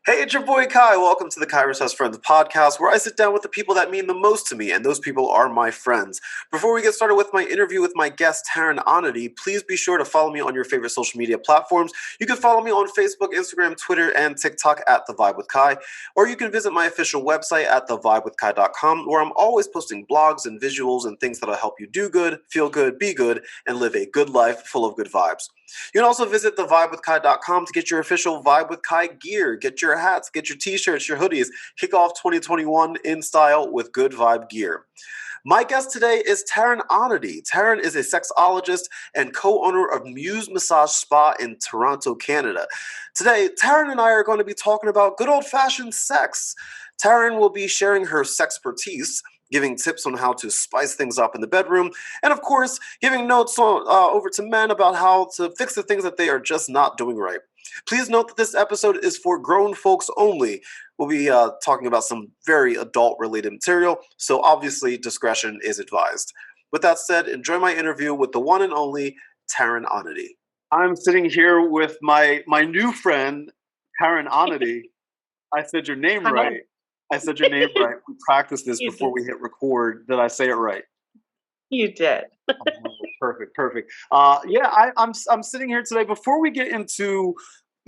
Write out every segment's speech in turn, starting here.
Hey, it's your boy Kai. Welcome to the Kyrus Has Friends Podcast, where I sit down with the people that mean the most to me, and those people are my friends. Before we get started with my interview with my guest, Taryn Onody, please be sure to follow me on your favorite social media platforms. You can follow me on Facebook, Instagram, Twitter, and TikTok at The Vibe with Kai, or you can visit my official website at thevibewithkai.com, where I'm always posting blogs and visuals and things that'll help you do good, feel good, be good, and live a good life full of good vibes. You can also visit thevibewithkai.com to get your official Vibe with Kai gear. Get your hats, get your t-shirts, your hoodies. Kick off 2021 in style with good vibe gear. My guest today is Taryn Onody. Taryn is a sexologist and co-owner of Muse Massage Spa in Toronto, Canada. Today, Taryn and I are going to be talking about good old-fashioned sex. Taryn will be sharing her sexpertise, giving tips on how to spice things up in the bedroom, and of course, giving notes over to men about how to fix the things that they are just not doing right. Please note that this episode is for grown folks only. We'll be talking about some very adult-related material, so obviously discretion is advised. With that said, enjoy my interview with the one and only Taryn Onody. I'm sitting here with my new friend, Taryn Onody. I said your name right. I said your name right. We practiced this before we hit record. Did I say it right? You did. Perfect. I'm sitting here today. Before we get into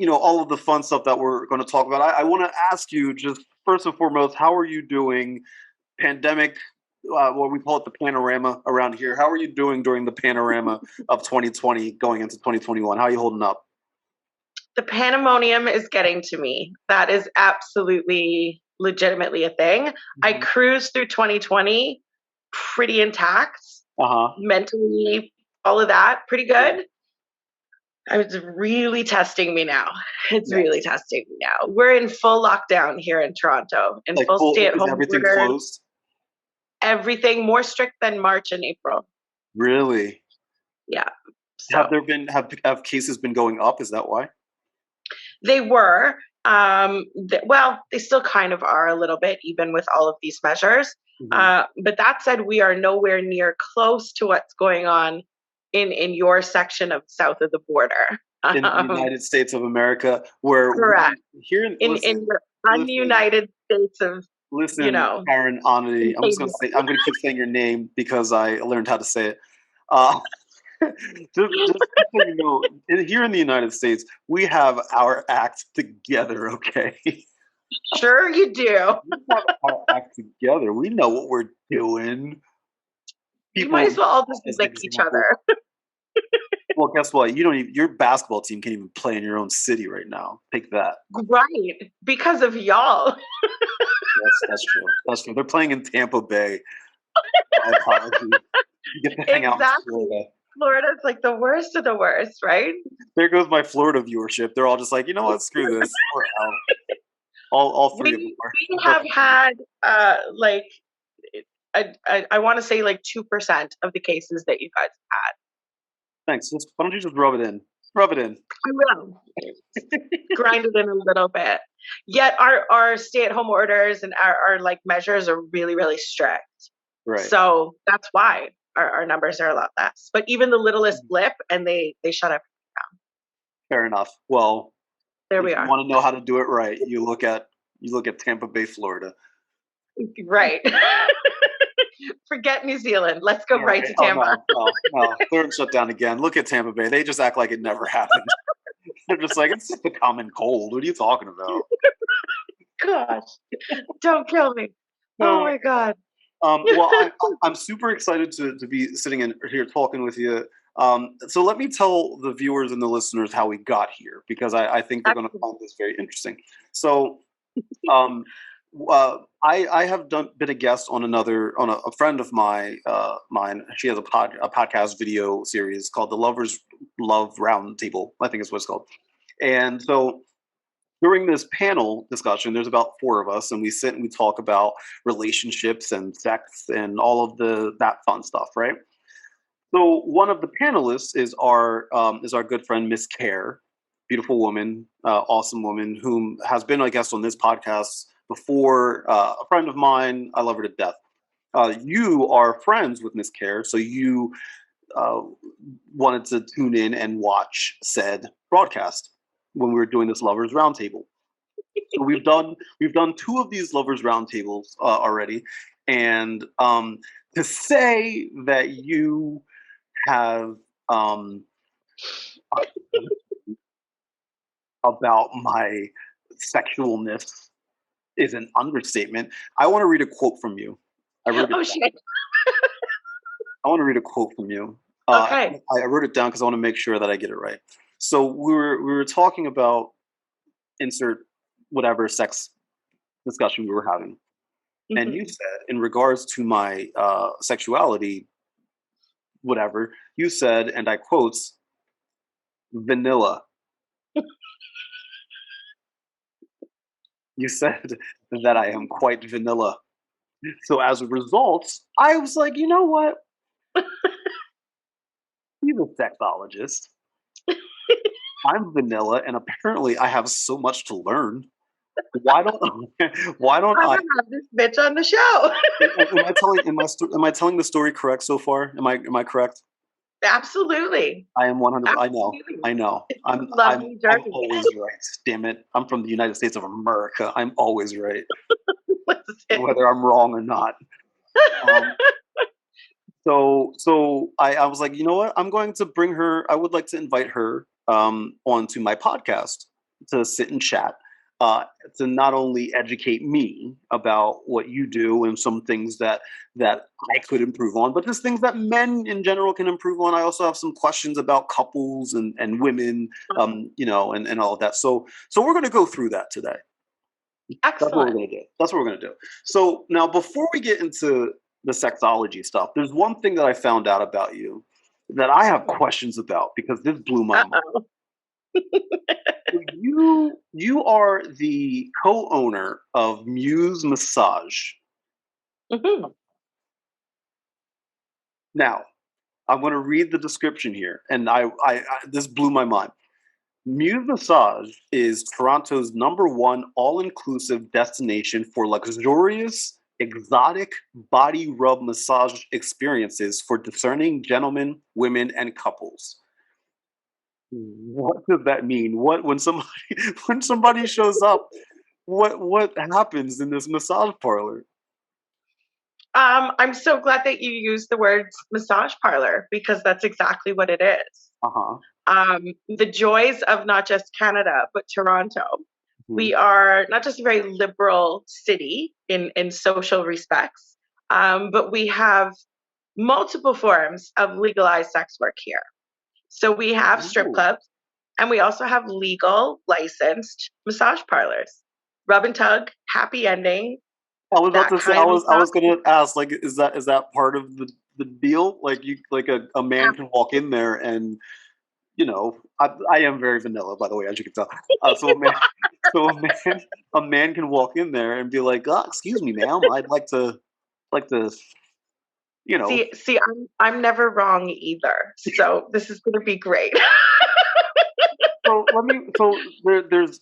all of the fun stuff that we're going to talk about, I want to ask you just first and foremost, how are you doing? Pandemic, what we call it the panorama around here. How are you doing during the panorama of 2020 going into 2021? How are you holding up? The pandemonium is getting to me. That is absolutely legitimately a thing. Mm-hmm. I cruised through 2020 pretty intact, mentally, all of that, pretty good. It's really testing me now. It's really testing me now. We're in full lockdown here in Toronto, in full stay-at-home everything order. Closed? Everything more strict than March and April. Really? Yeah. So, have cases been going up? Is that why? They were. They still kind of are a little bit, even with all of these measures. Mm-hmm. But that said, we are nowhere near close to what's going on in your section of south of the border. In the United States of America, where correct. Here in your ununited states of Taryn Onody. I'm going to keep saying your name because I learned how to say it. Just so you know, here in the United States, we have our act together, okay? Sure you do. We have our act together. We know what we're doing. You might as well all just lick each other. Well, guess what? Your basketball team can't even play in your own city right now. Take that. Right. Because of y'all. That's true. That's true. They're playing in Tampa Bay. My apologies. You get to hang out in Florida. Florida's like the worst of the worst, right? There goes my Florida viewership. They're all just like, you know what? Screw this. We're out. All three of them are. We have had I want to say 2% of the cases that you guys had. Thanks. Why don't you just rub it in? Rub it in. I will. Grind it in a little bit. Yet our stay-at-home orders and our measures are really, really strict. Right. So that's why our numbers are a lot less. But even the littlest blip, and they shut everything down. Fair enough. Well, there we are. If you want to know how to do it right, you look at Tampa Bay, Florida. Right. Forget New Zealand. Let's go right to Tampa. No. They're shut down again. Look at Tampa Bay. They just act like it never happened. They're just like, it's just a common cold. What are you talking about? Gosh. Don't kill me. Oh my God. Well, I'm super excited to be sitting in here talking with you. So let me tell the viewers and the listeners how we got here, because I think they're going to find this very interesting. So I have been a guest on a friend of mine. She has a podcast video series called the Lovers Love Roundtable, I think is what it's called. And so during this panel discussion, there's about 4 of us, and we sit and we talk about relationships and sex and all of that fun stuff, right? So one of the panelists is our good friend Miss Care, beautiful woman, awesome woman, whom has been a guest on this podcast before. A friend of mine, I love her to death. You are friends with Miss Care, so you wanted to tune in and watch said broadcast when we were doing this Lovers Roundtable. We've done 2 of these lovers roundtables already, and to say that you have about my sexualness is an understatement. I want to read a quote from you. Shit. I want to read a quote from you. Okay. I wrote it down because I want to make sure that I get it right. So we were talking about insert whatever sex discussion we were having, and you said, in regards to my sexuality, whatever you said, and I quotes, vanilla. You said that I am quite vanilla. So as a result, I was like, you know what? He's a sexologist. I'm vanilla, and apparently I have so much to learn. Why don't I have this bitch on the show? Am I telling the story correct so far? Am I correct? Absolutely. I am 100. I know. I'm always right. Damn it! I'm from the United States of America. I'm always right, whether I'm wrong or not. So I was like, you know what? I'm going to bring her. I would like to invite her onto my podcast to sit and chat. To not only educate me about what you do and some things that I could improve on, but just things that men in general can improve on. I also have some questions about couples and women, and all of that. So we're going to go through that today. Excellent. That's what we're going to do. So now, before we get into the sexology stuff, there's one thing that I found out about you that I have questions about, because this blew my mind. You are the co-owner of Muse Massage. Now, I'm going to read the description here, and I this blew my mind. Muse Massage is Toronto's #1 all-inclusive destination for luxurious, exotic body rub massage experiences for discerning gentlemen, women, and couples. What does that mean? What when somebody shows up, what happens in this massage parlor? I'm so glad that you used the words massage parlor, because that's exactly what it is. The joys of not just Canada, but Toronto. We are not just a very liberal city in social respects, but we have multiple forms of legalized sex work here. So we have strip clubs, and we also have legal licensed massage parlors. Rub and tug, happy ending. I was about to say, I was going to ask, like, is that part of the deal? Like, a man can walk in there and, I am very vanilla, by the way, as you can tell. A man can walk in there and be like, excuse me, ma'am, I'd like to. See, I'm never wrong either. So this is going to be great.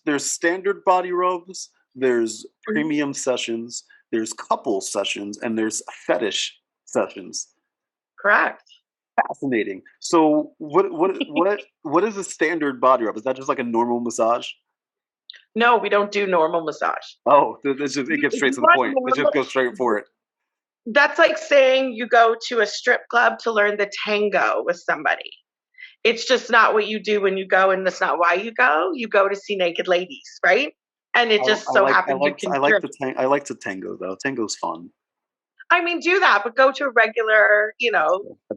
There's standard body rubs, there's premium sessions, there's couple sessions, and there's fetish sessions. Correct. Fascinating. So what is a standard body rub? Is that just like a normal massage? No, we don't do normal massage. Oh, it gets straight to the point. It just goes straight for it. That's like saying you go to a strip club to learn the tango with somebody. It's just not what you do when you go, and that's not why you go. You go to see naked ladies, right? And it just happens you can. I like to tango though. Tango's fun. I mean, do that, but go to a regular,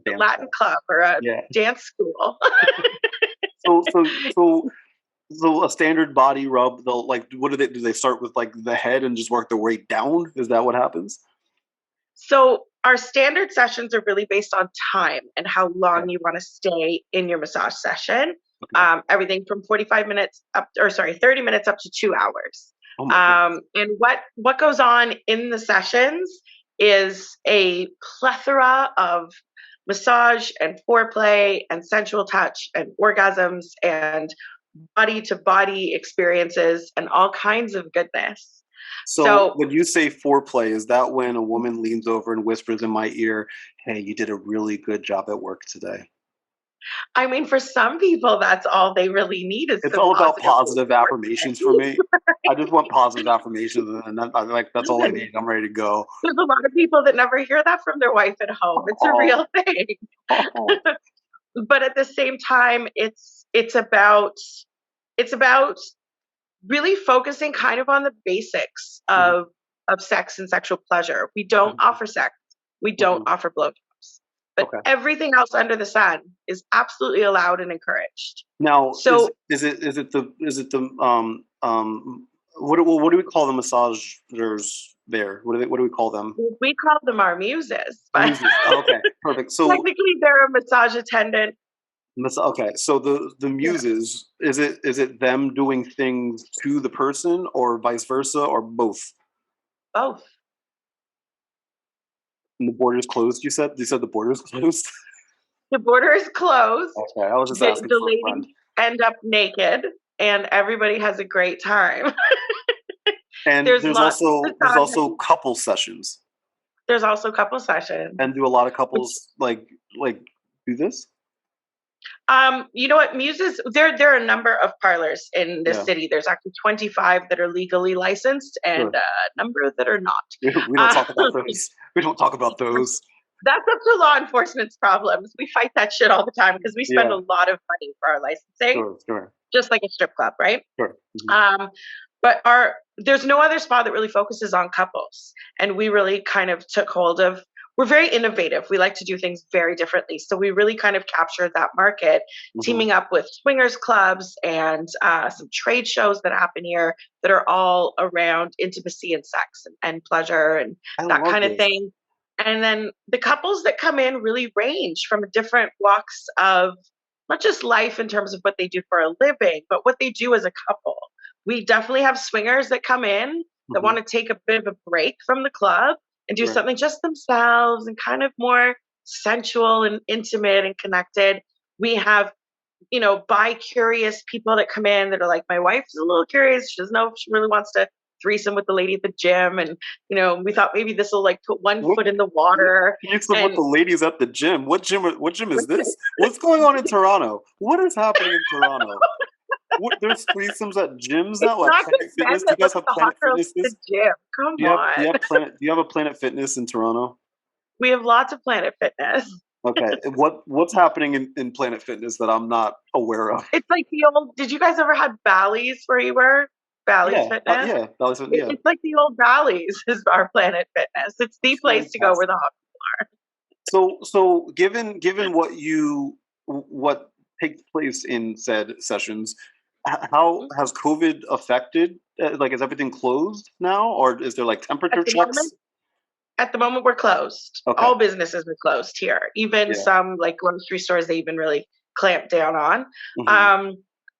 Latin club or a dance school. So a standard body rub, they'll what do they start with, like the head and just work their way down? Is that what happens? So our standard sessions are really based on time and how long you want to stay in your massage session. Okay. Everything from 30 minutes up to 2 hours. And what goes on in the sessions is a plethora of massage and foreplay and sensual touch and orgasms and body to body experiences and all kinds of goodness. So when you say foreplay, is that when a woman leans over and whispers in my ear, "Hey, you did a really good job at work today"? I mean, for some people, that's all they really need is it's some all about positive reinforcement. affirmations for me. I just want positive affirmations, and that's all I need. I'm ready to go. There's a lot of people that never hear that from their wife at home. It's a real thing. But at the same time, it's about really focusing kind of on the basics of sex and sexual pleasure. We don't offer sex. We don't offer blowjobs. But everything else under the sun is absolutely allowed and encouraged. Now, so is it the what do we call the massagers there? What do we call them? We call them our muses. Muses. Okay, perfect. So technically, they're a massage attendant. Okay, so the muses, is it them doing things to the person, or vice versa, or both? Both. And the border is closed. You said the border is closed. The border is closed. Okay, I was just asking. The ladies end up naked, and everybody has a great time. And there's also couple sessions. There's also couple sessions. And do a lot of couples like do this? You know what? Muses, there are a number of parlors in this city. There's actually 25 that are legally licensed and a number that are not. We don't talk about those. We don't talk about those. That's up to law enforcement's problems. We fight that shit all the time because we spend a lot of money for our licensing. Sure. Just like a strip club, right? Sure. But there's no other spa that really focuses on couples. And we really kind of took hold of, we're very innovative. We like to do things very differently. So we really kind of captured that market, teaming up with swingers clubs and some trade shows that happen here that are all around intimacy and sex and pleasure and that kind of thing. And then the couples that come in really range from different walks of not just life in terms of what they do for a living, but what they do as a couple. We definitely have swingers that come in that want to take a bit of a break from the club and do something just themselves and kind of more sensual and intimate and connected. We have, bi-curious people that come in that are like, my wife's a little curious. She doesn't know if she really wants to threesome with the lady at the gym. And, we thought maybe this will put one foot in the water. Threesome with the ladies at the gym. What gym is this? What's going on in Toronto? What is happening in Toronto? There's threesomes at gyms now? Like Planet Fitness? Do you guys have Planet Fitness? Come on. Do you have a Planet Fitness in Toronto? We have lots of Planet Fitness. Okay. What's happening in Planet Fitness that I'm not aware of? It's like the old, did you guys ever have Bally's where you were? Bally's Fitness? Bally's Fitness, yeah. It's like the old Bally's is our Planet Fitness. It's the place to go where the hot people are. So given what takes place in said sessions, how has COVID affected? Is everything closed now, or is there temperature checks? At the moment, we're closed. Okay. All businesses are closed here. Even some grocery stores they even really clamped down on.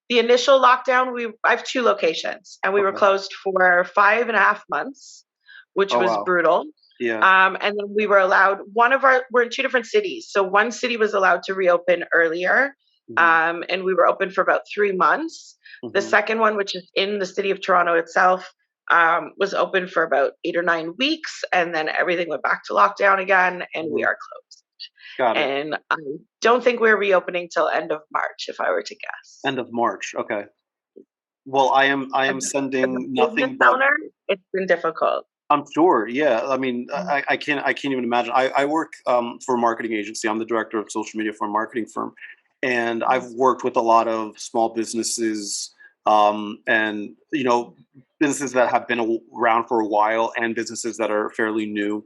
The initial lockdown, I have 2 locations, and we were closed for 5.5 months, which was brutal. Yeah. And then we were allowed we're in 2 different cities. So one city was allowed to reopen earlier. And we were open for about 3 months. The second one, which is in the city of Toronto itself, was open for about 8 or 9 weeks. And then everything went back to lockdown again, and we are closed. Got it. And I don't think we're reopening till end of March, if I were to guess. End of March. Okay. Well, I am sending nothing but. It's been difficult. I'm sure. Yeah. I mean, I can't even imagine. I work for a marketing agency. I'm the director of social media for a marketing firm. And I've worked with a lot of small businesses and, businesses that have been around for a while and businesses that are fairly new.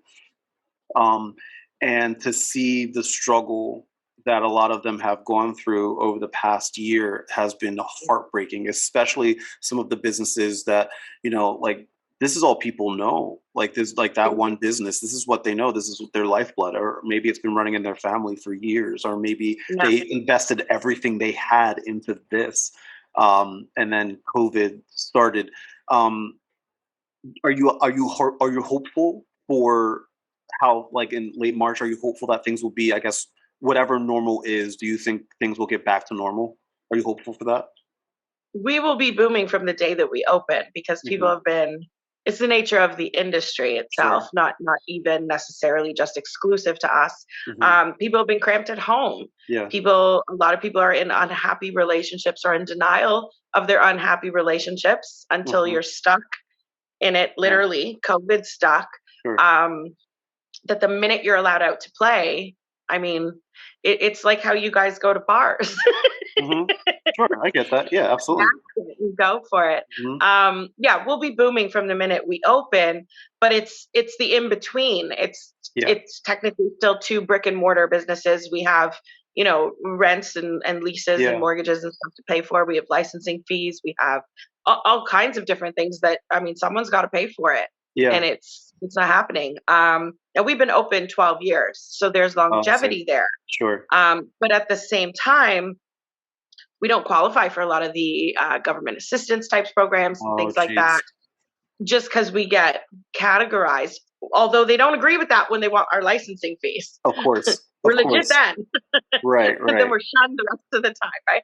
And to see the struggle that a lot of them have gone through over the past year has been heartbreaking, especially some of the businesses that, this is all people know. That one business, this is what they know. This is their lifeblood, or maybe it's been running in their family for years, or maybe they invested everything they had into this. And then COVID started. Are you hopeful for how, in late March, are you hopeful that things will be, I guess, whatever normal is? Do you think things will get back to normal? Are you hopeful for that? We will be booming from the day that we open because people have been it's the nature of the industry itself, not even necessarily just exclusive to us. People have been cramped at home. Yeah. A lot of people are in unhappy relationships or in denial of their unhappy relationships until you're stuck in it, literally, COVID stuck. That the minute you're allowed out to play, I mean, it's like how you guys go to bars. Sure, I get that. Yeah, absolutely. You go for it. We'll be booming from the minute we open, but it's the in between. It's technically still 2 brick and mortar businesses. We have, you know, rents and leases and mortgages and stuff to pay for. We have licensing fees. We have all kinds of different things that, I mean, someone's got to pay for it. And it's not happening. And we've been open 12 years, so there's longevity there. Sure. But at the same time, we don't qualify for a lot of the government assistance types programs and things like that, just because we get categorized. Although they don't agree with that when they want our licensing fees. Of course. We're legit then. Right. But then we're shunned the rest of the time, right?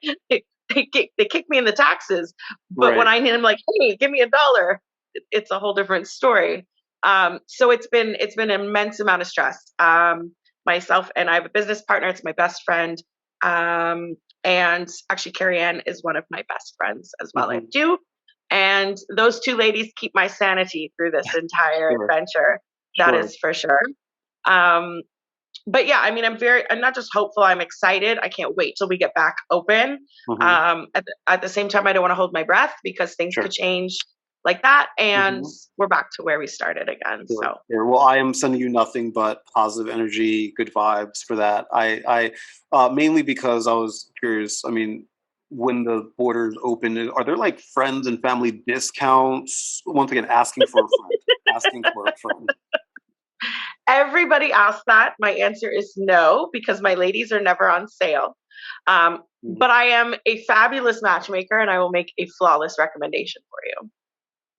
They kick me in the taxes, but when I need them, like, hey, give me $1, it's a whole different story. So it's been an immense amount of stress. Myself and I have a business partner. It's my best friend. And actually Carrie Ann is one of my best friends as well. I do. And those 2 ladies keep my sanity through this entire adventure. That is for sure. But yeah, I mean, I'm not just hopeful, I'm excited. I can't wait till we get back open. At the same time, I don't want to hold my breath because things could change like that. And we're back to where we started again. So well, I am sending you nothing but positive energy, good vibes for that. I mainly because I was curious. I mean, when the borders open, are there like friends and family discounts? Once again, asking for a friend. Everybody asks that. My answer is no, because my ladies are never on sale. But I am a fabulous matchmaker, and I will make a flawless recommendation for you.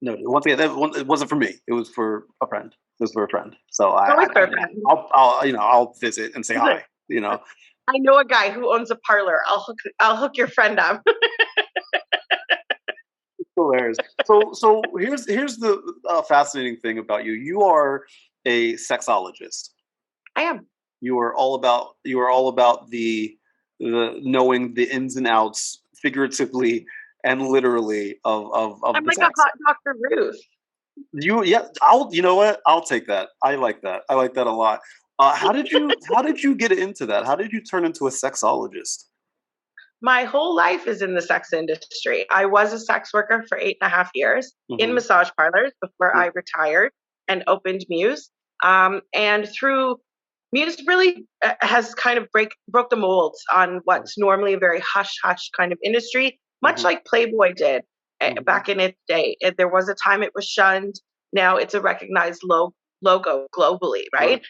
No, once again, it wasn't for me. It was for a friend. It was for a friend. So I'll visit and say hi. You know, I know a guy who owns a parlor. I'll hook your friend up. Hilarious. So here's the fascinating thing about you. You are a sexologist. I am. You are all about the knowing the ins and outs, figuratively and literally of I'm the like sex. a hot Dr. Ruth. You know what? I'll take that. I like that a lot. How did you get into that? How did you turn into a sexologist? My whole life is in the sex industry. I was a sex worker for 8.5 years in massage parlors before I retired and opened Muse. And through Muse really has kind of broke the molds on what's normally a very hush-hush kind of industry, much like Playboy did back in its day. There was a time it was shunned. Now it's a recognized logo globally, right?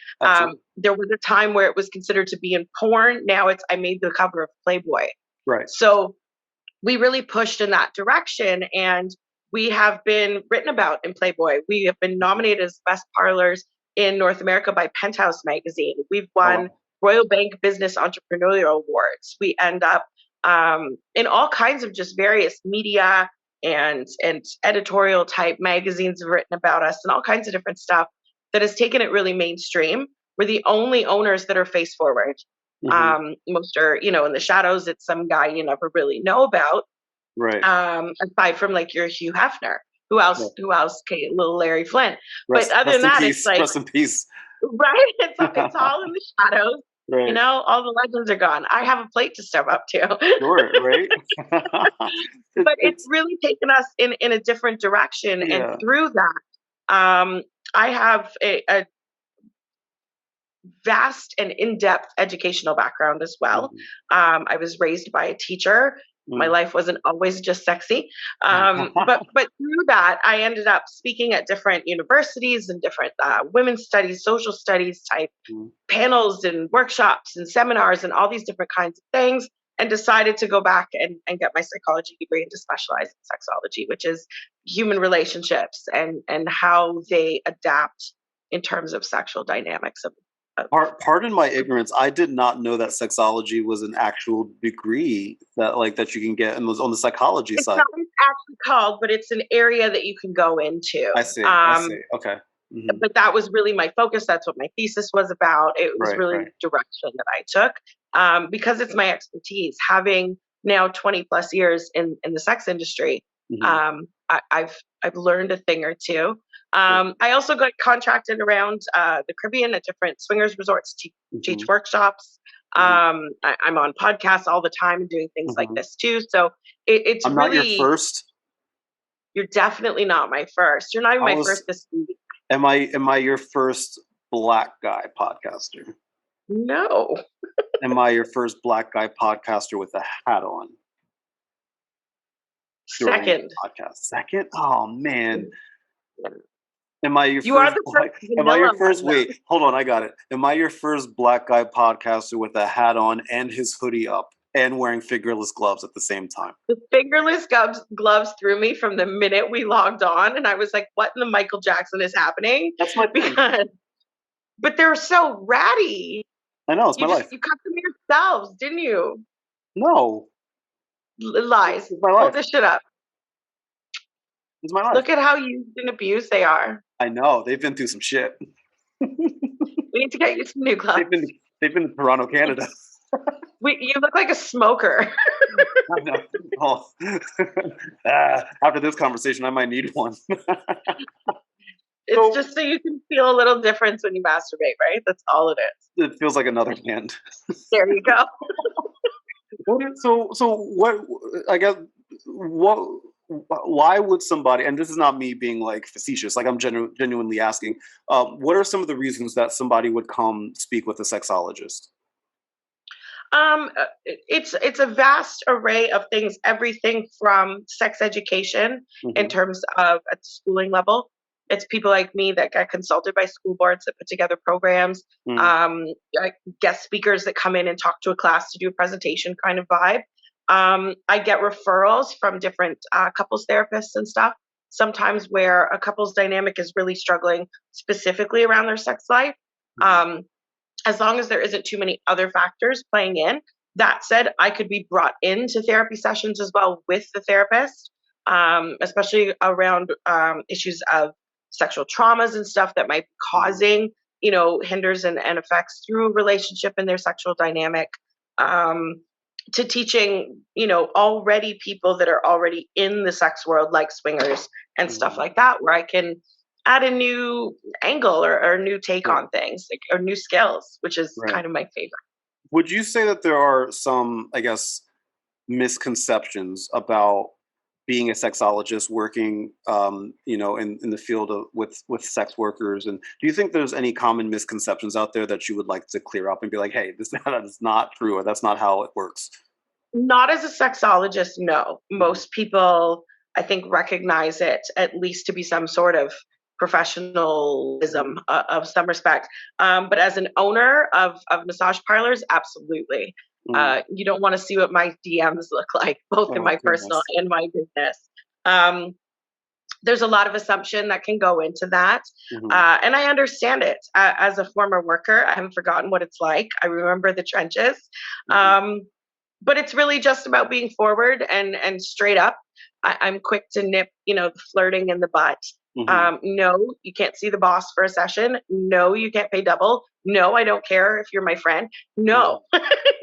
There was a time where it was considered to be in porn. Now it's, I made the cover of Playboy. Right. So we really pushed in that direction, and we have been written about in Playboy. We have been nominated as best parlors in North America by Penthouse magazine. We've won Royal Bank Business Entrepreneurial Awards. We end up in all kinds of just various media and editorial type magazines have written about us and all kinds of different stuff that has taken it really mainstream. We're the only owners that are face forward. Most are, in the shadows. It's some guy you never really know about. Right. Aside from like your Hugh Hefner. Who else? Okay, little Larry Flint. But other than that, it's like rest in peace. Right. It's all in the shadows. Right. All the legends are gone. I have a plate to step up to. Sure, right. But it's really taken us in a different direction. Yeah. And through that, I have a vast and in-depth educational background as well. I was raised by a teacher. My life wasn't always just sexy. But through that, I ended up speaking at different universities and different women's studies, social studies type panels and workshops and seminars and all these different kinds of things, and decided to go back and get my psychology degree and to specialize in sexology, which is human relationships and how they adapt in terms of sexual dynamics of Pardon my ignorance. I did not know that sexology was an actual degree that you can get on the psychology side. It's not what it's actually called, but it's an area that you can go into. I see. Okay. Mm-hmm. But that was really my focus. That's what my thesis was about. It was really the direction that I took, because it's my expertise. Having now 20 plus years in the sex industry, mm-hmm. I've learned a thing or two. I also got contracted around the Caribbean at different swingers resorts to teach workshops. I'm on podcasts all the time doing things like this too. So it's I'm really not your first. You're definitely not my first. You're not even my first this week. Am I your first Black guy podcaster? No. Am I your first Black guy podcaster with a hat on? Second. Podcast. Second? Oh man. Am I your you first? Are the first am I your first? Wait, hold on. I got it. Am I your first Black guy podcaster with a hat on and his hoodie up and wearing fingerless gloves at the same time? The fingerless gloves threw me from the minute we logged on, and I was like, "What in the Michael Jackson is happening?" That's my thing. But they're so ratty. I know, it's my life. You cut them yourselves, didn't you? No. Lies. It's my life. Hold this shit up. It's my life. Look at how used and abused they are. I know. They've been through some shit. We need to get you some new gloves. They've been to Toronto, Canada. You look like a smoker. I know. Oh. After this conversation, I might need one. It's just so you can feel a little difference when you masturbate, right? That's all it is. It feels like another hand. There you go. So what? I guess what? Why would somebody? And this is not me being like facetious. Like I'm genuinely asking. What are some of the reasons that somebody would come speak with a sexologist? It's a vast array of things. Everything from sex education in terms of at the schooling level. It's people like me that get consulted by school boards that put together programs, guest speakers that come in and talk to a class to do a presentation kind of vibe. I get referrals from different couples therapists and stuff, sometimes where a couple's dynamic is really struggling specifically around their sex life. As long as there isn't too many other factors playing in. That said, I could be brought into therapy sessions as well with the therapist, especially around issues of sexual traumas and stuff that might be causing, hinders and effects through a relationship and their sexual dynamic, to teaching, already people that are already in the sex world, like swingers and stuff like that, where I can add a new angle or a new take on things, or new skills, which is kind of my favorite. Would you say that there are some, I guess, misconceptions about being a sexologist, working, in the field with sex workers? And do you think there's any common misconceptions out there that you would like to clear up and be like, hey, that is not true, or that's not how it works? Not as a sexologist, no. Most people, I think, recognize it at least to be some sort of professionalism of some respect. But as an owner of massage parlors, absolutely. You don't want to see what my DMs look like, both in my personal and my business. There's a lot of assumption that can go into that. And I understand it. As a former worker, I haven't forgotten what it's like. I remember the trenches. But it's really just about being forward and straight up. I'm quick to nip, the flirting in the butt. No, you can't see the boss for a session. No, you can't pay double. No, I don't care if you're my friend. No,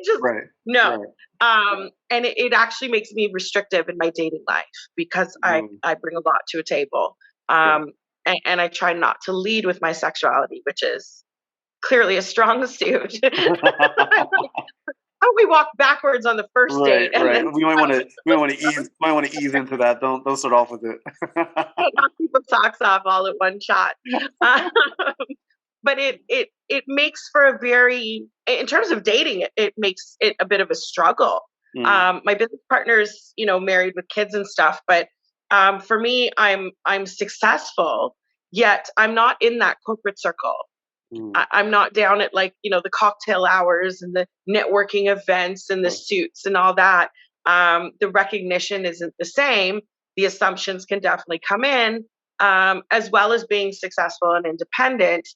just no. And it actually makes me restrictive in my dating life because I bring a lot to a table. And I try not to lead with my sexuality, which is clearly a strong suit. How we walk backwards on the first date? And then we might want to ease into that. Don't start off with it. Knock people's socks off all at one shot. But it makes for a very, in terms of dating, it makes it a bit of a struggle. My business partner's, married with kids and stuff, but for me, I'm successful, yet I'm not in that corporate circle. I'm not down at the cocktail hours and the networking events and the suits and all that. The recognition isn't the same. The assumptions can definitely come in, as well as being successful and independent.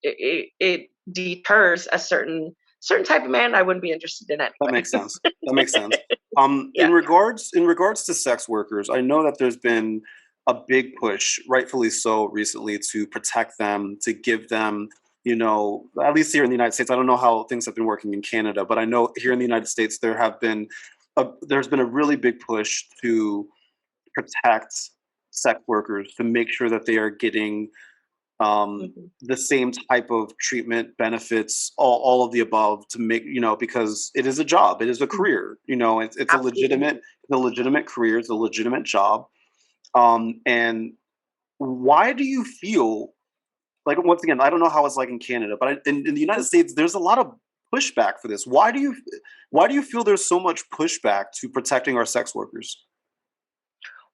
It deters a certain type of man, I wouldn't be interested in it. That makes sense. That makes sense. Yeah. In regards to sex workers, I know that there's been a big push, rightfully so, recently to protect them, to give them, you know, at least here in the United States. I don't know how things have been working in Canada, but I know here in the United States there's been a really big push to protect sex workers, to make sure that they are getting the same type of treatment, benefits, all of the above, to make, you know, because it is a job, it is a career, you know, it's a legitimate career, it's a legitimate job. And why do you feel like, once again, I don't know how it's like in Canada, but in the United States, there's a lot of pushback for this. Why do you feel there's so much pushback to protecting our sex workers?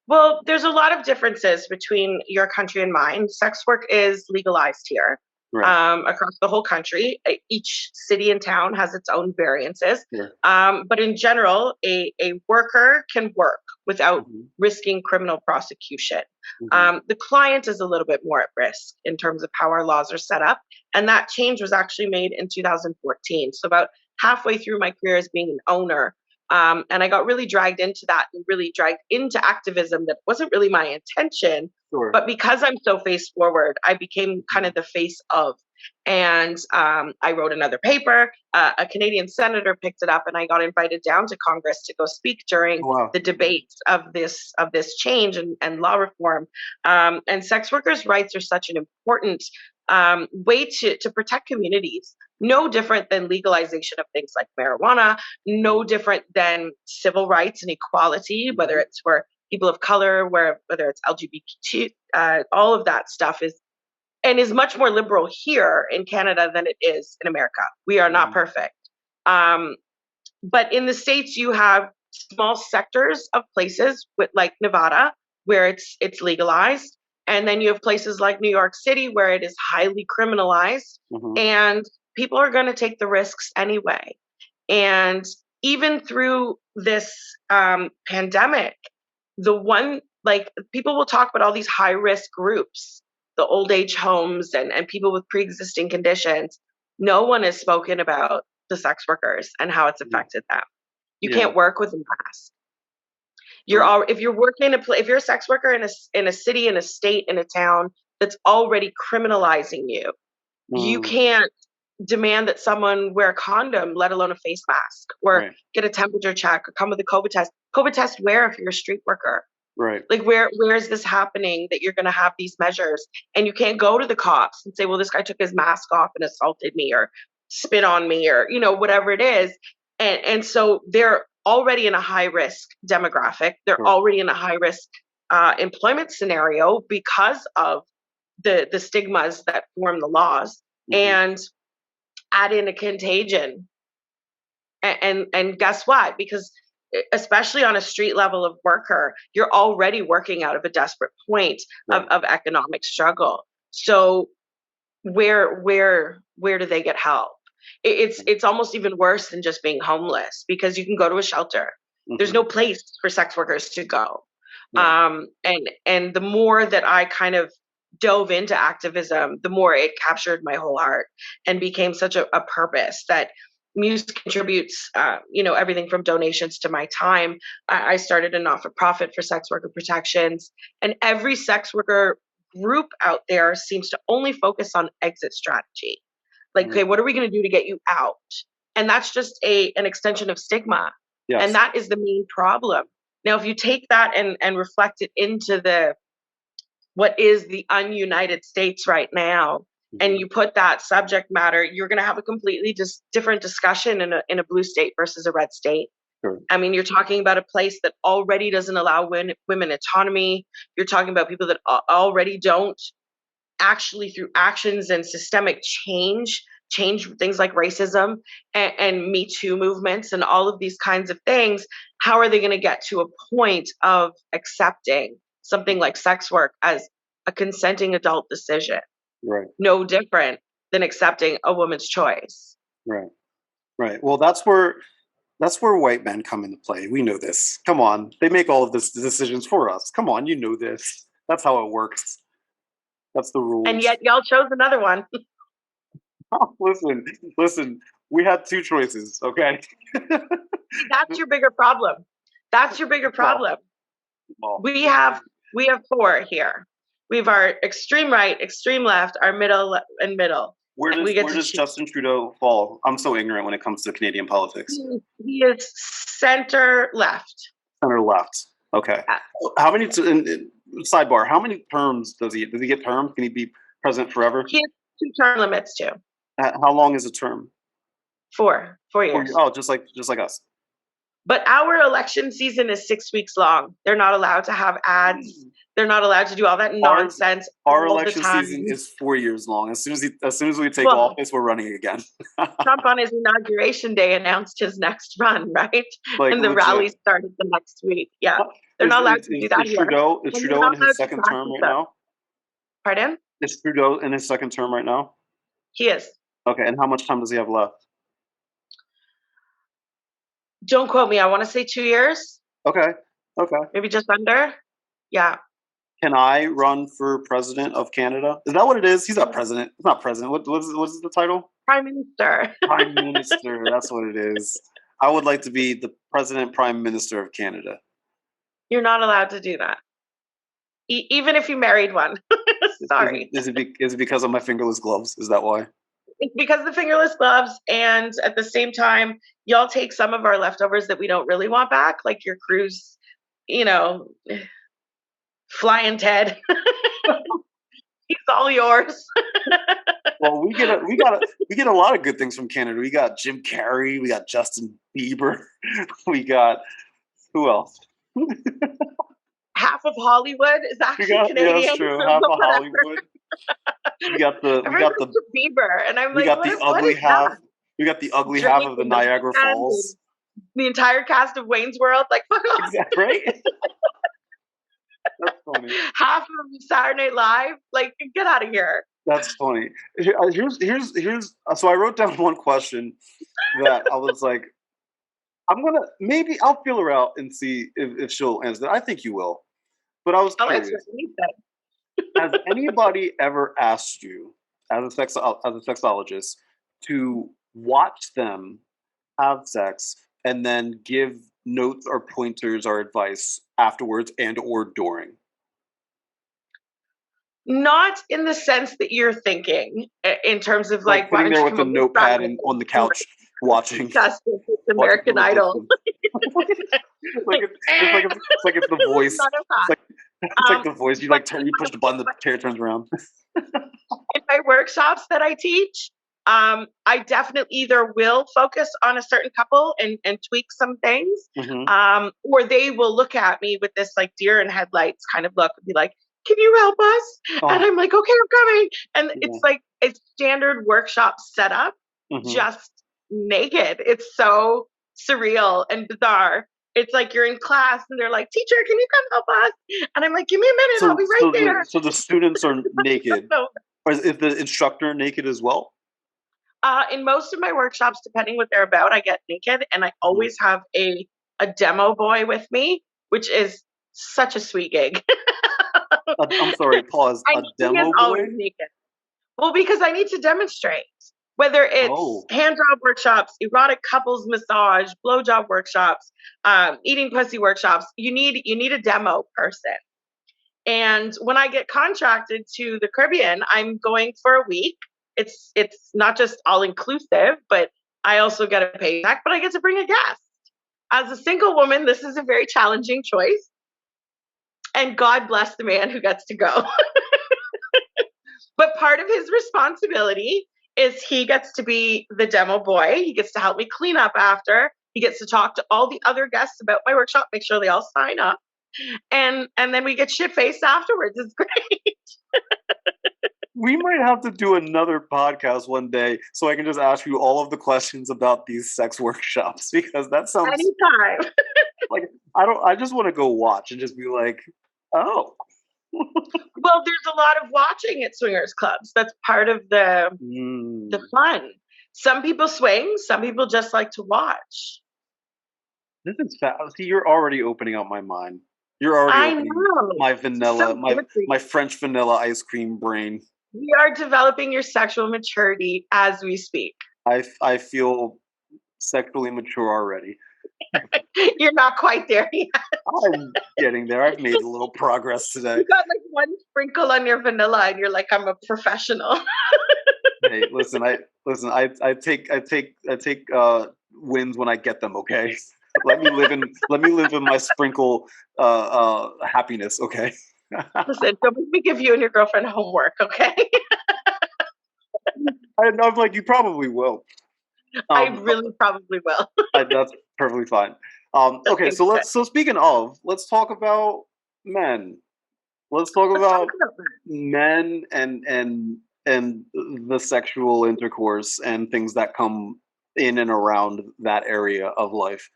Well, there's a lot of differences between your country and mine. Sex work is legalized here, right, across the whole country. Each city and town has its own variances. Sure. But in general, a worker can work without risking criminal prosecution. The client is a little bit more at risk in terms of how our laws are set up. And that change was actually made in 2014. So about halfway through my career as being an owner, and I got really dragged into that and really dragged into activism that wasn't really my intention. Sure. But because I'm so face forward, I became kind of the face of. And I wrote another paper. A Canadian senator picked it up, and I got invited down to Congress to go speak during the debates of this change and law reform. And sex workers' rights are such an important way to protect communities. No different than legalization of things like marijuana, no different than civil rights and equality, whether it's for people of color, whether it's LGBT, all of that stuff is much more liberal here in Canada than it is in America. We are not perfect. But in the States, you have small sectors of places like Nevada, where it's legalized. And then you have places like New York City, where it is highly criminalized. And people are going to take the risks anyway. And even through this pandemic, people will talk about all these high risk groups, the old age homes and people with pre-existing conditions. No one has spoken about the sex workers and how it's affected them. You can't work with a mask. If you're a sex worker in a city, in a state, in a town that's already criminalizing you, you can't demand that someone wear a condom, let alone a face mask, or get a temperature check, or come with a COVID test. COVID test where if you're a street worker? Right. Like where is this happening that you're going to have these measures? And you can't go to the cops and say, well, this guy took his mask off and assaulted me or spit on me or, you know, whatever it is. And so they're already in a high risk demographic. They're already in a high risk employment scenario because of the stigmas that form the laws. And add in a contagion. And guess what? Because especially on a street level of worker, you're already working out of a desperate point of economic struggle. So where do they get help? It's almost even worse than just being homeless, because you can go to a shelter. There's no place for sex workers to go. And the more that I kind of dove into activism, the more it captured my whole heart and became such a purpose that Muse contributes, everything from donations to my time. I started a not-for-profit for sex worker protections, and every sex worker group out there seems to only focus on exit strategy. Like, okay, what are we going to do to get you out? And that's just an extension of stigma. Yes. And that is the main problem. Now, if you take that and reflect it into what is the ununited states right now, and you put that subject matter, you're going to have a completely different discussion in a blue state versus a red state. Sure. I mean, you're talking about a place that already doesn't allow women autonomy. You're talking about people that already don't actually, through actions and systemic change things like racism and Me Too movements and all of these kinds of things. How are they going to get to a point of accepting something like sex work as a consenting adult decision? Right. No different than accepting a woman's choice. Right. Right. Well, that's where white men come into play. We know this. Come on. They make all of the decisions for us. Come on. You know this. That's how it works. That's the rules. And yet y'all chose another one. Listen. We had two choices, okay? That's your bigger problem. That's your bigger problem. Well, we have four here. We have our extreme right, extreme left, our middle, and middle. Where does Justin Trudeau fall? I'm so ignorant when it comes to Canadian politics. He is center left. Center left. Okay. How many? Sidebar. How many terms does he? Does he get terms? Can he be president forever? He has 2 term limits too. How long is a term? 4 years. Oh, just like us. But our election season is 6 weeks long. They're not allowed to have ads. They're not allowed to do all that nonsense. Our election season is 4 years long. As soon as we take office, we're running again. Trump on his inauguration day announced his next run, right? Like, and the rally started the next week. Yeah, they're not allowed to do that here. Is Trudeau in his second term right now? Pardon? Is Trudeau in his second term right now? He is. Okay, and how much time does he have left? Don't quote me. I want to say 2 years. Okay. Maybe just under. Yeah. Can I run for president of Canada? Is that what it is? He's not president. He's not president. What is the title? Prime Minister. Prime Minister. That's what it is. I would like to be the president, prime minister of Canada. You're not allowed to do that. Even if you married one. Sorry. Is it because of my fingerless gloves? Is that why? It's because of the fingerless gloves, and at the same time, y'all take some of our leftovers that we don't really want back, like your cruise, Flying Ted. He's all yours. Well, we get a lot of good things from Canada. We got Jim Carrey, we got Justin Bieber, we got who else? Half of Hollywood is actually Canadian. Yeah, that's true. Half of Hollywood. We got the Bieber, and I'm we got the ugly half. We got the ugly half of the Niagara Falls. The entire cast of Wayne's World, like fuck off. Exactly, right? That's funny. Half of Saturday Night Live, like get out of here. That's funny. Here's. So I wrote down one question that I was like, I'll feel her out and see if she'll answer that. I think you will, but I was curious. Has anybody ever asked you, as a sexologist, to watch them have sex and then give notes or pointers or advice afterwards and or during? Not in the sense that you're thinking, in terms of like sitting there with a notepad and on the couch watching American Idol. It's like it's the voice. It's like the voice. You push the button, the chair turns around. In my workshops that I teach, I definitely either will focus on a certain couple and tweak some things, or they will look at me with this like deer in headlights kind of look and be like, "Can you help us?" And I'm like, "Okay, I'm coming." And it's like a standard workshop setup, just naked. It's so surreal and bizarre. It's like you're in class and they're like, "Teacher, can you come help us?" And I'm like, "Give me a minute, I'll be right there." So the students are naked. Or is the instructor naked as well? In most of my workshops, depending what they're about, I get naked, and I always have a demo boy with me, which is such a sweet gig. I'm sorry, pause. A demo boy? Naked. Well, because I need to demonstrate. Whether it's hand job workshops, erotic couples massage, blowjob workshops, eating pussy workshops, you need a demo person. And when I get contracted to the Caribbean, I'm going for a week. It's not just all inclusive, but I also get a paycheck, but I get to bring a guest. As a single woman, this is a very challenging choice. And God bless the man who gets to go. But part of his responsibility is he gets to be the demo boy. He gets to help me clean up after. He gets to talk to all the other guests about my workshop, make sure they all sign up. And then we get shit-faced afterwards. It's great. We might have to do another podcast one day so I can just ask you all of the questions about these sex workshops, because that sounds anytime. like I just want to go watch and just be like, oh. Well, there's a lot of watching at swingers clubs. That's part of the fun. Some people swing, some people just like to watch. This is fast. See, you're already opening up my mind. You're already opening my vanilla, my French vanilla ice cream brain. We are developing your sexual maturity as we speak. I feel sexually mature already. You're not quite there yet. I'm getting there. I've made a little progress today. You got like one sprinkle on your vanilla, and you're like, I'm a professional. Hey, listen. I take wins when I get them. Okay, let me live in my sprinkle happiness. Okay. Listen, don't make me give you and your girlfriend homework. Okay. I'm like, you probably will. I really probably will. That's perfectly fine. Okay, so speaking of, let's talk about men. Let's talk about men and the sexual intercourse and things that come in and around that area of life.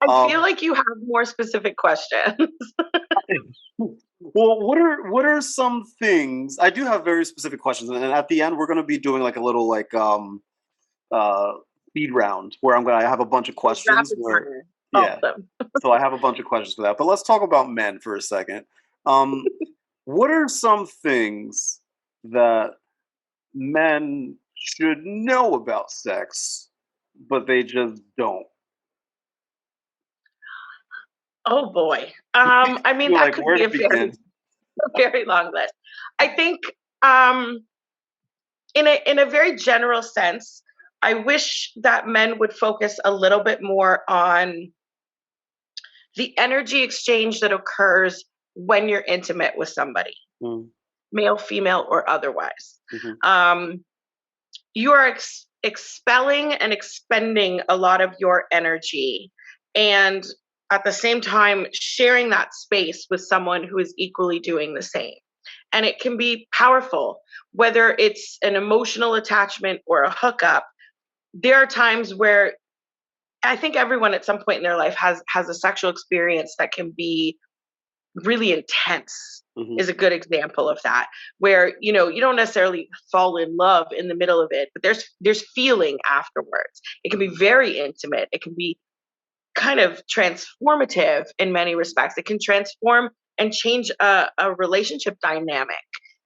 I feel like you have more specific questions. Well, what are some things? I do have very specific questions, and at the end we're going to be doing like a little like speed round where I have a bunch of questions. So I have a bunch of questions for that. But let's talk about men for a second. What are some things that men should know about sex, but they just don't? Oh boy. I mean, that could be a very long list. I think in a very general sense, I wish that men would focus a little bit more on the energy exchange that occurs when you're intimate with somebody, male, female, or otherwise. Mm-hmm. You are expelling and expending a lot of your energy, and at the same time sharing that space with someone who is equally doing the same. And it can be powerful, whether it's an emotional attachment or a hookup. There are times where I think everyone at some point in their life has a sexual experience that can be really intense. Mm-hmm. Is a good example of that, where you don't necessarily fall in love in the middle of it, but there's feeling afterwards. It can be very intimate. It can be kind of transformative in many respects. It can transform and change a relationship dynamic.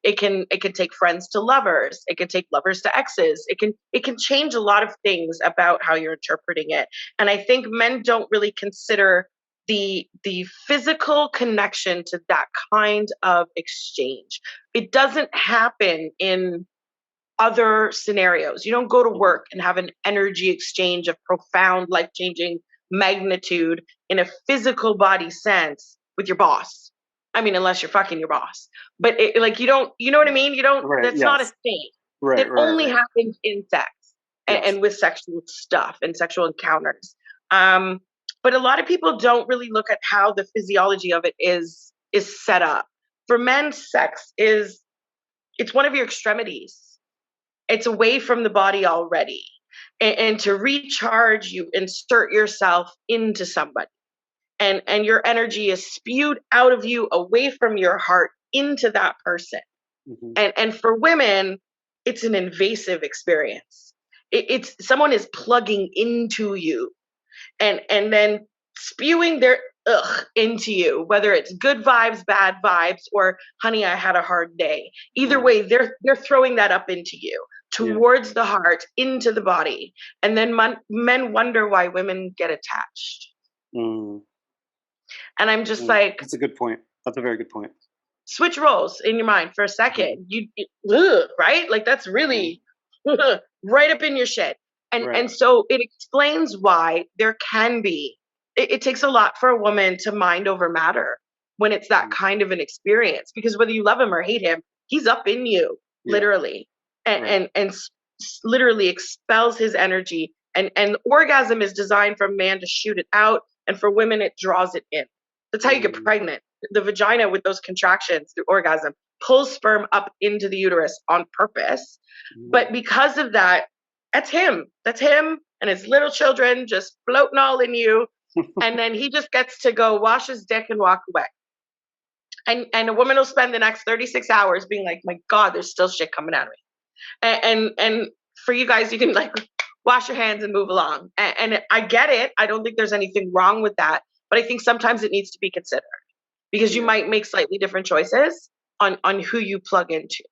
It can take friends to lovers. It can take lovers to exes. It can change a lot of things about how you're interpreting it. And I think men don't really consider the physical connection to that kind of exchange. It doesn't happen in other scenarios. You don't go to work and have an energy exchange of profound, life-changing magnitude in a physical body sense with your boss. I mean, unless you're fucking your boss, but you don't, you know what I mean? You don't, that's not a thing. It only happens in sex and with sexual stuff and sexual encounters. But a lot of people don't really look at how the physiology of it is set up. For men, sex it's one of your extremities. It's away from the body already. And to recharge, you insert yourself into somebody. And your energy is spewed out of you, away from your heart, into that person. Mm-hmm. And for women, it's an invasive experience. It's someone is plugging into you and then spewing their into you, whether it's good vibes, bad vibes, or honey, I had a hard day. Either way, they're throwing that up into you, towards the heart, into the body. And then men wonder why women get attached. Mm. And I'm just like, that's a good point. That's a very good point. Switch roles in your mind for a second. You right? Like that's really right up in your shit. And so it explains why there can be, it takes a lot for a woman to mind over matter when it's that kind of an experience, because whether you love him or hate him, he's up in you, literally, and literally expels his energy. And orgasm is designed for a man to shoot it out, and for women, it draws it in. That's how you get pregnant. The vagina, with those contractions through orgasm, pulls sperm up into the uterus on purpose. But because of that, that's him and his little children just floating all in you. And then he just gets to go wash his dick and walk away. And a woman will spend the next 36 hours being like, my God, there's still shit coming out of me. And for you guys, you can like wash your hands and move along. And I get it. I don't think there's anything wrong with that. But I think sometimes it needs to be considered, because you might make slightly different choices on who you plug into.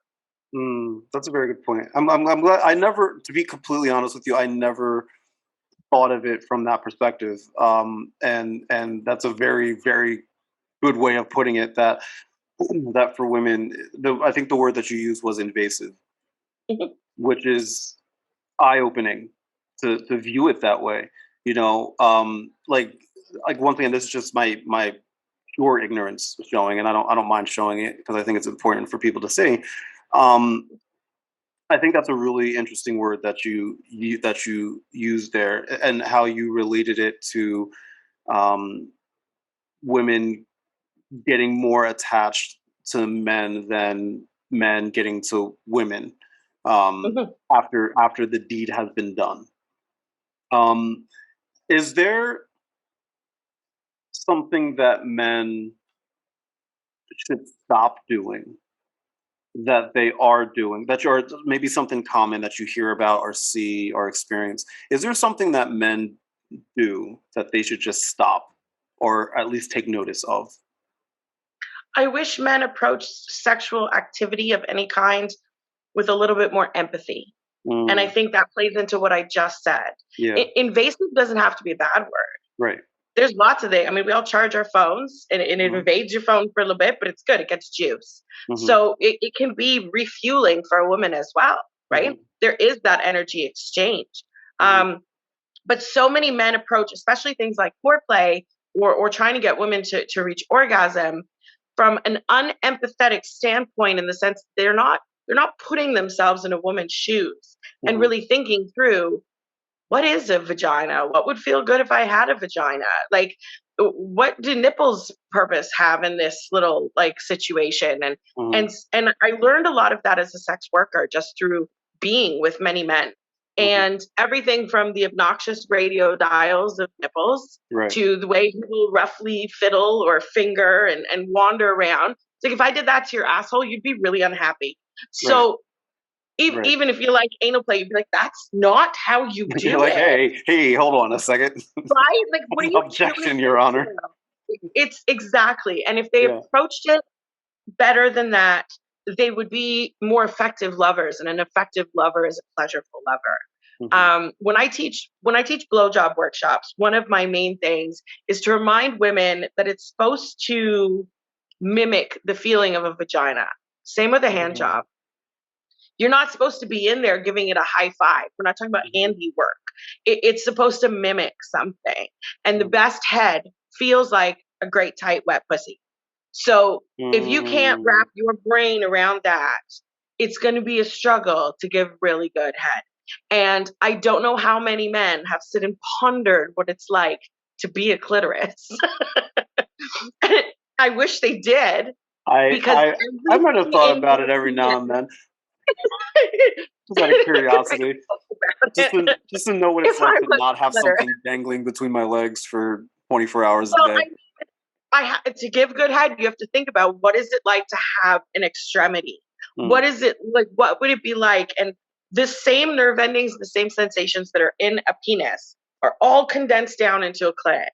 That's a very good point. I'm glad. I never, to be completely honest with you, I never thought of it from that perspective. And that's a very, very good way of putting it. That for women, I think the word that you used was invasive, which is eye-opening to view it that way. Like one thing, and this is just my pure ignorance showing, and I don't mind showing it because I think it's important for people to see. I think that's a really interesting word that you used there, and how you related it to women getting more attached to men than men getting to women after the deed has been done. Is there something that men should stop doing that they are doing, that you're maybe something common that you hear about or see or experience? Is there something that men do that they should just stop or at least take notice of? I wish men approached sexual activity of any kind with a little bit more empathy. And I think that plays into what I just said. Yeah. Invasive doesn't have to be a bad word. Right. There's lots of things. I mean, we all charge our phones and it invades your phone for a little bit, but it's good. It gets juice. So it can be refueling for a woman as well, right? There is that energy exchange. But so many men approach, especially things like foreplay or trying to get women to reach orgasm from an unempathetic standpoint, in the sense they're not putting themselves in a woman's shoes and really thinking through, what is a vagina? What would feel good if I had a vagina? Like, what do nipples purpose have in this little like situation? And I learned a lot of that as a sex worker just through being with many men. And everything from the obnoxious radio dials of nipples to the way people roughly fiddle or finger and wander around. It's like, if I did that to your asshole, you'd be really unhappy. So even if you like anal play, you'd be like, that's not how you do You're like, it. Hey, hold on a second. Right? Like, what are you Objection, doing? Your Honor. It's exactly. And if they approached it better than that, they would be more effective lovers, and an effective lover is a pleasureful lover. When I teach blowjob workshops, one of my main things is to remind women that it's supposed to mimic the feeling of a vagina. Same with a hand job. You're not supposed to be in there giving it a high five. We're not talking about handiwork. It's supposed to mimic something. And the best head feels like a great tight wet pussy. So if you can't wrap your brain around that, it's going to be a struggle to give really good head. And I don't know how many men have sit and pondered what it's like to be a clitoris. I wish they did. I might have thought about it every now and then. Just out of curiosity. Just to know what it's like to not have something dangling between my legs for 24 hours a day. To give good head, you have to think about, what is it like to have an extremity? What is it like? What would it be like? And the same nerve endings, the same sensations that are in a penis are all condensed down into a clit.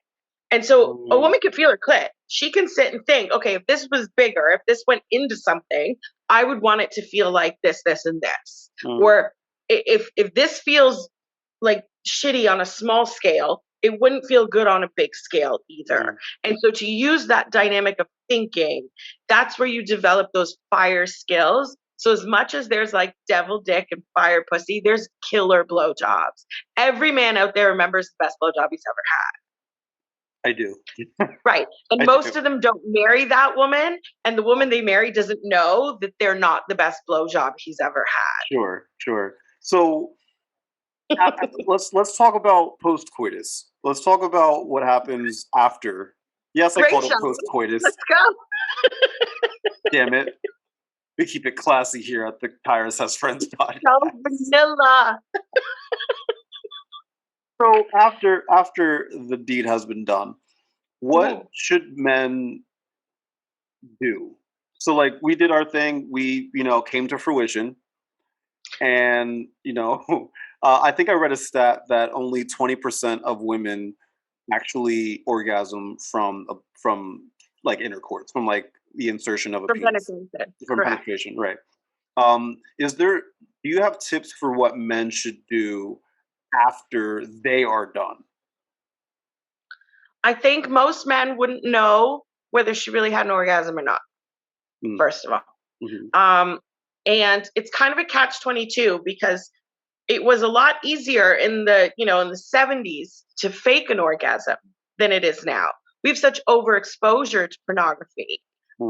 And so a woman can feel her clit. She can sit and think, okay, if this was bigger, if this went into something, I would want it to feel like this, this, and this. Or if this feels like shitty on a small scale, it wouldn't feel good on a big scale either. And so to use that dynamic of thinking, that's where you develop those fire skills. So as much as there's like devil dick and fire pussy, there's killer blowjobs. Every man out there remembers the best blowjob he's ever had. I do. Right. And most of them don't marry that woman, and the woman they marry doesn't know that they're not the best blowjob he's ever had. Sure. So let's talk about post-coitus. Let's talk about what happens after. Yes, I call it post-coitus. Let's go. Damn it. We keep it classy here at the Kyrus Has Friends Podcast. So vanilla. So after the deed has been done, what should men do? So like, we did our thing, we came to fruition, and I think I read a stat that only 20% of women actually orgasm from like intercourse, from like the insertion of a penis. Penetration. From penetration, right? Do you have tips for what men should do after they are done? I think most men wouldn't know whether she really had an orgasm or not, first of all. Mm-hmm. And it's kind of a catch-22 because it was a lot easier in the 70s to fake an orgasm than it is now. We have such overexposure to pornography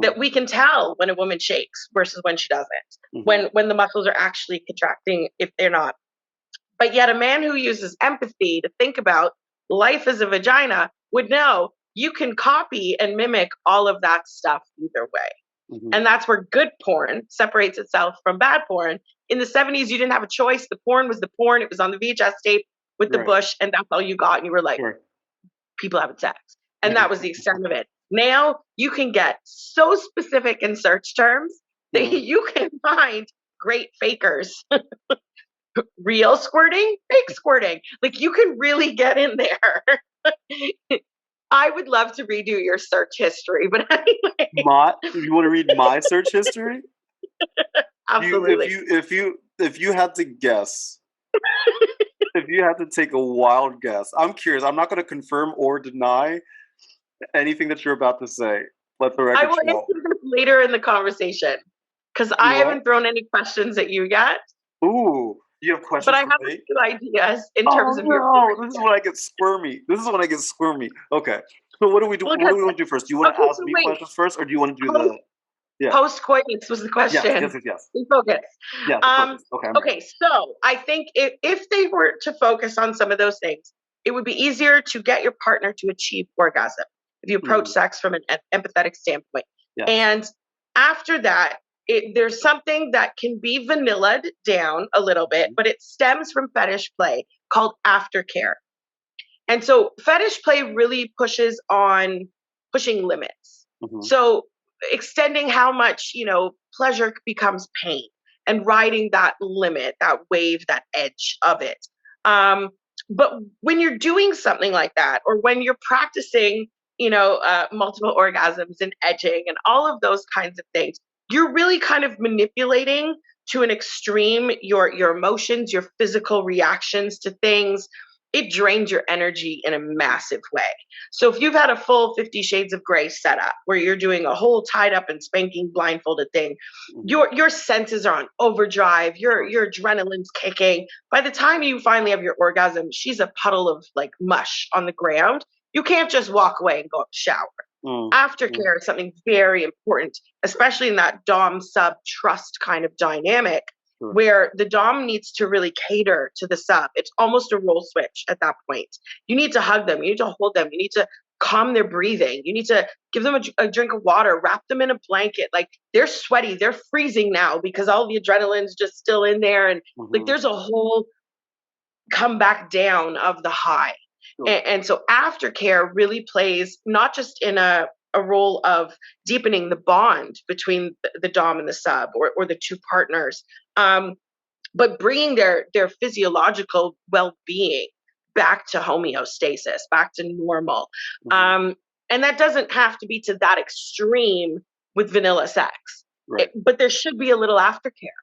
that we can tell when a woman shakes versus when she doesn't, when the muscles are actually contracting if they're not. But yet a man who uses empathy to think about life as a vagina would know you can copy and mimic all of that stuff either way. And that's where good porn separates itself from bad porn. In the 70s, you didn't have a choice. The porn was the porn. It was on the VHS tape with the bush, and that's all you got. And you were like, people having sex. And that was the extent of it. Now you can get so specific in search terms that you can find great fakers. Real squirting, fake squirting. Like you can really get in there. I would love to redo your search history, but anyway. You want to read my search history? Absolutely. If you had to guess, if you had to take a wild guess, I'm curious. I'm not going to confirm or deny anything that you're about to say. Let the record show. I will answer this later in the conversation because I haven't thrown any questions at you yet. Ooh. You have questions but I for have me? Good ideas in terms of your. This is when I get squirmy. Okay. So what do we do? What do we want to do first? Do you want to ask me questions first, or do you want to do the post-coitus was the question? Yes. Focus. Yeah. Okay. So I think if they were to focus on some of those things, it would be easier to get your partner to achieve orgasm if you approach sex from an empathetic standpoint. Yeah. And after that, there's something that can be vanillaed down a little bit, but it stems from fetish play called aftercare. And so fetish play really pushes on pushing limits. So extending how much, pleasure becomes pain and riding that limit, that wave, that edge of it. But when you're doing something like that, or when you're practicing, multiple orgasms and edging and all of those kinds of things, you're really kind of manipulating to an extreme your emotions, your physical reactions to things. It drains your energy in a massive way. So if you've had a full 50 Shades of Grey setup where you're doing a whole tied up and spanking blindfolded thing, your senses are on overdrive, your adrenaline's kicking. By the time you finally have your orgasm, she's a puddle of like mush on the ground. You can't just walk away and go up to shower. Aftercare is something very important, especially in that Dom sub trust kind of dynamic where the Dom needs to really cater to the sub. It's almost a role switch at that point. You need to hug them. You need to hold them. You need to calm their breathing. You need to give them a drink of water, wrap them in a blanket. Like they're sweaty. They're freezing now because all the adrenaline's just still in there. And like there's a whole come back down of the high. And so aftercare really plays not just in a role of deepening the bond between the Dom and the sub or the two partners, but bringing their physiological well-being back to homeostasis, back to normal. And that doesn't have to be to that extreme with vanilla sex, but there should be a little aftercare.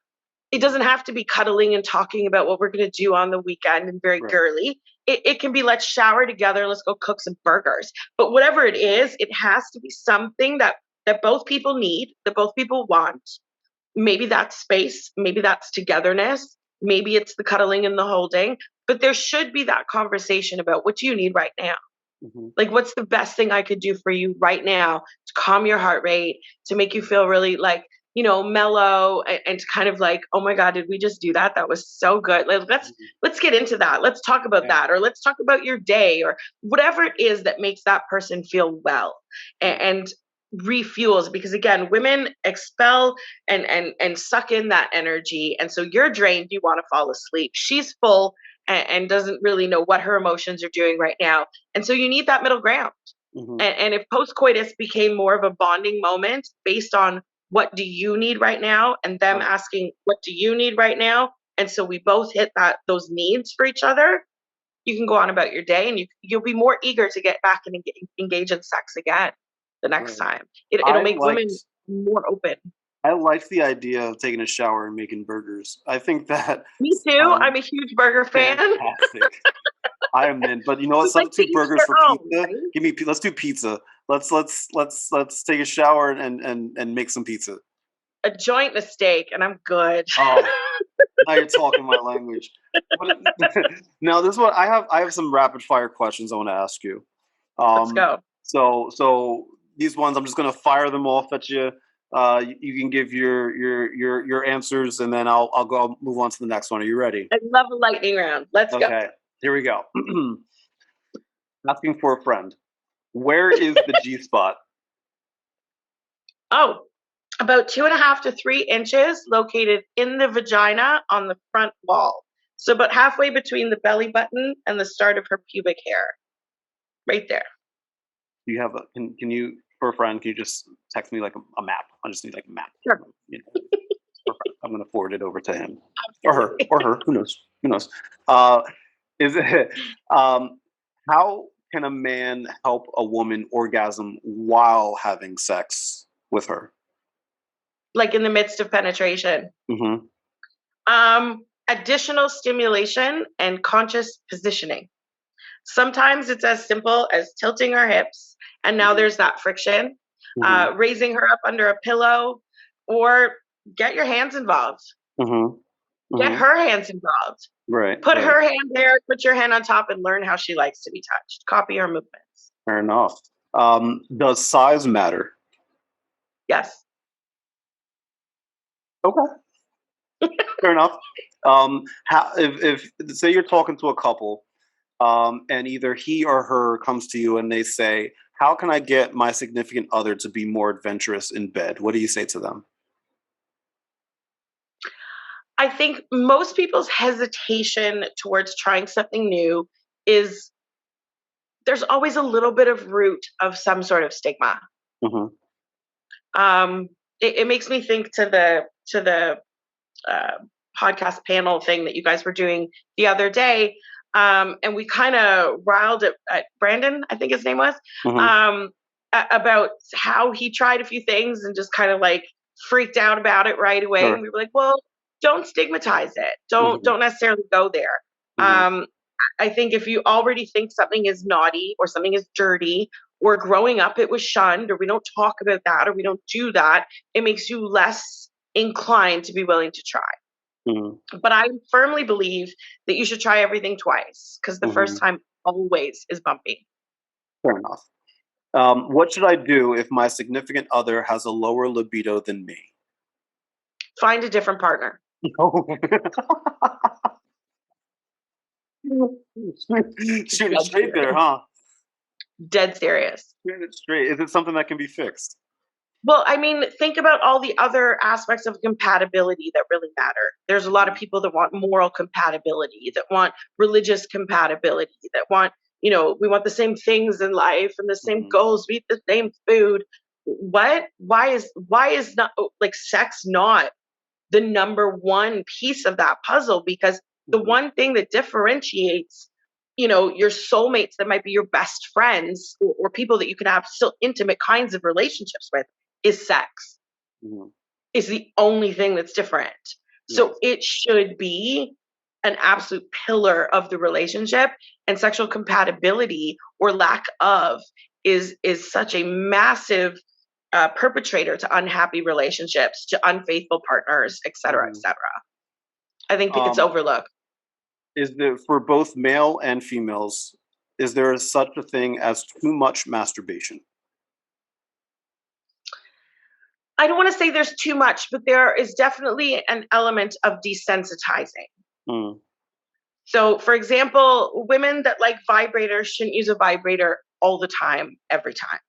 It doesn't have to be cuddling and talking about what we're going to do on the weekend and very girly. It can be let's shower together, let's go cook some burgers. But whatever it is, it has to be something that both people need, that both people want. Maybe that's space, maybe that's togetherness, maybe it's the cuddling and the holding. But there should be that conversation about what do you need right now? Like what's the best thing I could do for you right now to calm your heart rate, to make you feel really like, mellow and kind of like, oh my God, did we just do that? That was so good. Let's get into that. Let's talk about that. Or let's talk about your day or whatever it is that makes that person feel well and refuels. Because again, women expel and suck in that energy. And so you're drained. You want to fall asleep. She's full and doesn't really know what her emotions are doing right now. And so you need that middle ground. And if post-coitus became more of a bonding moment based on what do you need right now? And them asking, what do you need right now? And so we both hit those needs for each other. You can go on about your day and you'll be more eager to get back and engage in sex again the next time. It'll make women more open. I like the idea of taking a shower and making burgers. I think that. Me too. I'm a huge burger fan. Fantastic. I am in, but you know what? Substitute burgers for pizza. Right? Let's do pizza. Let's take a shower and make some pizza. A joint mistake, and I'm good. Oh, now you're talking my language. Now this one, I have some rapid fire questions I want to ask you. Let's go. So these ones, I'm just gonna fire them off at you. You can give your answers, and then I'll move on to the next one. Are you ready? I love a lightning round. Let's go. Okay, here we go. Asking for a friend. Where is the G spot? Oh, about 2.5 to 3 inches, located in the vagina on the front wall. So about halfway between the belly button and the start of her pubic hair. Right there. You have can you, for a friend, can you just text me like a map? I just need like a map. Sure. You know, I'm going to forward it over to him. Or her. Who knows? Is it, how can a man help a woman orgasm while having sex with her? Like in the midst of penetration. Mm-hmm. Additional stimulation and conscious positioning. Sometimes it's as simple as tilting her hips, and now there's that friction. Mm-hmm. Raising her up under a pillow, or get your hands involved. Mm-hmm. Get her hands involved. Right. Put her hand there, put your hand on top, and learn how she likes to be touched. Copy her movements. Fair enough. Does size matter? Yes. Okay. Fair enough. If say you're talking to a couple, and either he or her comes to you and they say, how can I get my significant other to be more adventurous in bed? What do you say to them? I think most people's hesitation towards trying something new is there's always a little bit of root of some sort of stigma. Mm-hmm. It makes me think to the podcast panel thing that you guys were doing the other day. And we kind of riled at Brandon, I think his name was, mm-hmm. About how he tried a few things and just kind of like freaked out about it right away. Sure. And we were like, well, don't stigmatize it. Don't necessarily go there. Mm-hmm. I think if you already think something is naughty or something is dirty, or growing up it was shunned, or we don't talk about that, or we don't do that, it makes you less inclined to be willing to try. Mm-hmm. But I firmly believe that you should try everything twice, because the first time always is bumpy. Fair enough. What should I do if my significant other has a lower libido than me? Find a different partner. Shoot it straight there, huh? Dead serious. Shoot it straight. Is it something that can be fixed? Well, I mean, think about all the other aspects of compatibility that really matter. There's a lot of people that want moral compatibility, that want religious compatibility, that want, we want the same things in life and the same goals, we eat the same food. What? Why is not like sex not the number one piece of that puzzle? Because the one thing that differentiates, your soulmates that might be your best friends or people that you can have still intimate kinds of relationships with is sex. Mm-hmm. Is the only thing that's different. Yes. So it should be an absolute pillar of the relationship, and sexual compatibility or lack of is such a massive perpetrator to unhappy relationships, to unfaithful partners, et cetera, et cetera. I think it's overlooked. Is there, for both male and females, is there such a thing as too much masturbation? I don't want to say there's too much, but there is definitely an element of desensitizing. Mm. So, for example, women that like vibrators shouldn't use a vibrator all the time, every time.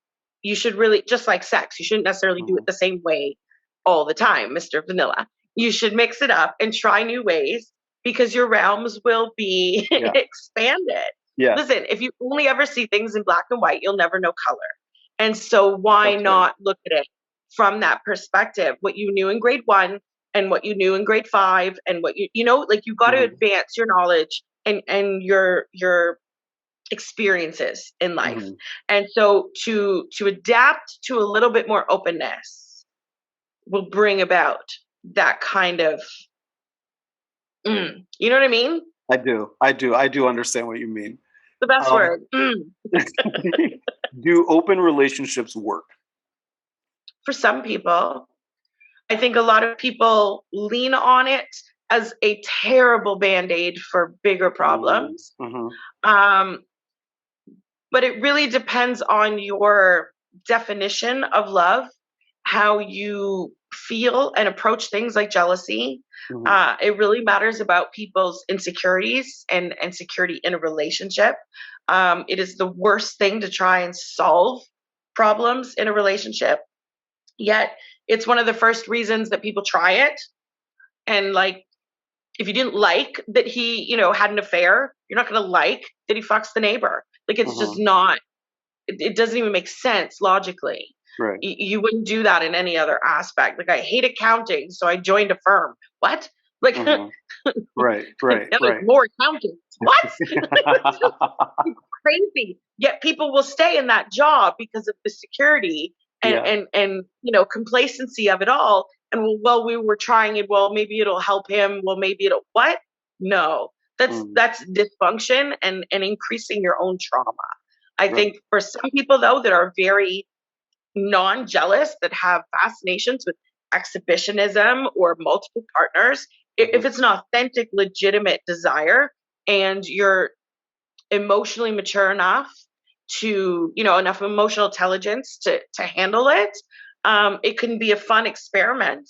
You should really, just like sex, you shouldn't necessarily do it the same way all the time, Mr. Vanilla. You should mix it up and try new ways, because your realms will be expanded. Yeah. Listen, if you only ever see things in black and white, you'll never know color. And so why not look at it from that perspective? What you knew in grade 1 and what you knew in grade 5 and what you've got to advance your knowledge and your experiences in life. And so to adapt to a little bit more openness will bring about that kind of, you know what I mean? I do understand what you mean. The best word. Do open relationships work? For some people. I think a lot of people lean on it as a terrible Band-Aid for bigger problems. But it really depends on your definition of love, how you feel and approach things like jealousy. It really matters about people's insecurities and security in a relationship. It is the worst thing to try and solve problems in a relationship. Yet it's one of the first reasons that people try it. And like, if you didn't like that he, you know, had an affair, you're not going to like that he fucks the neighbor. Like, it's just not, it doesn't even make sense logically. Right. You wouldn't do that in any other aspect. Like, I hate accounting, so I joined a firm. What? Like, right. More accounting. What? It's crazy. Yet people will stay in that job because of the security and you know, complacency of it all. And well, we were trying it. Well, maybe it'll help him. Well, maybe it'll what? No, that's dysfunction and increasing your own trauma. I think for some people though that are very non-jealous, that have fascinations with exhibitionism or multiple partners, if it's an authentic, legitimate desire and you're emotionally mature enough to, you know, enough emotional intelligence to handle it, it can be a fun experiment.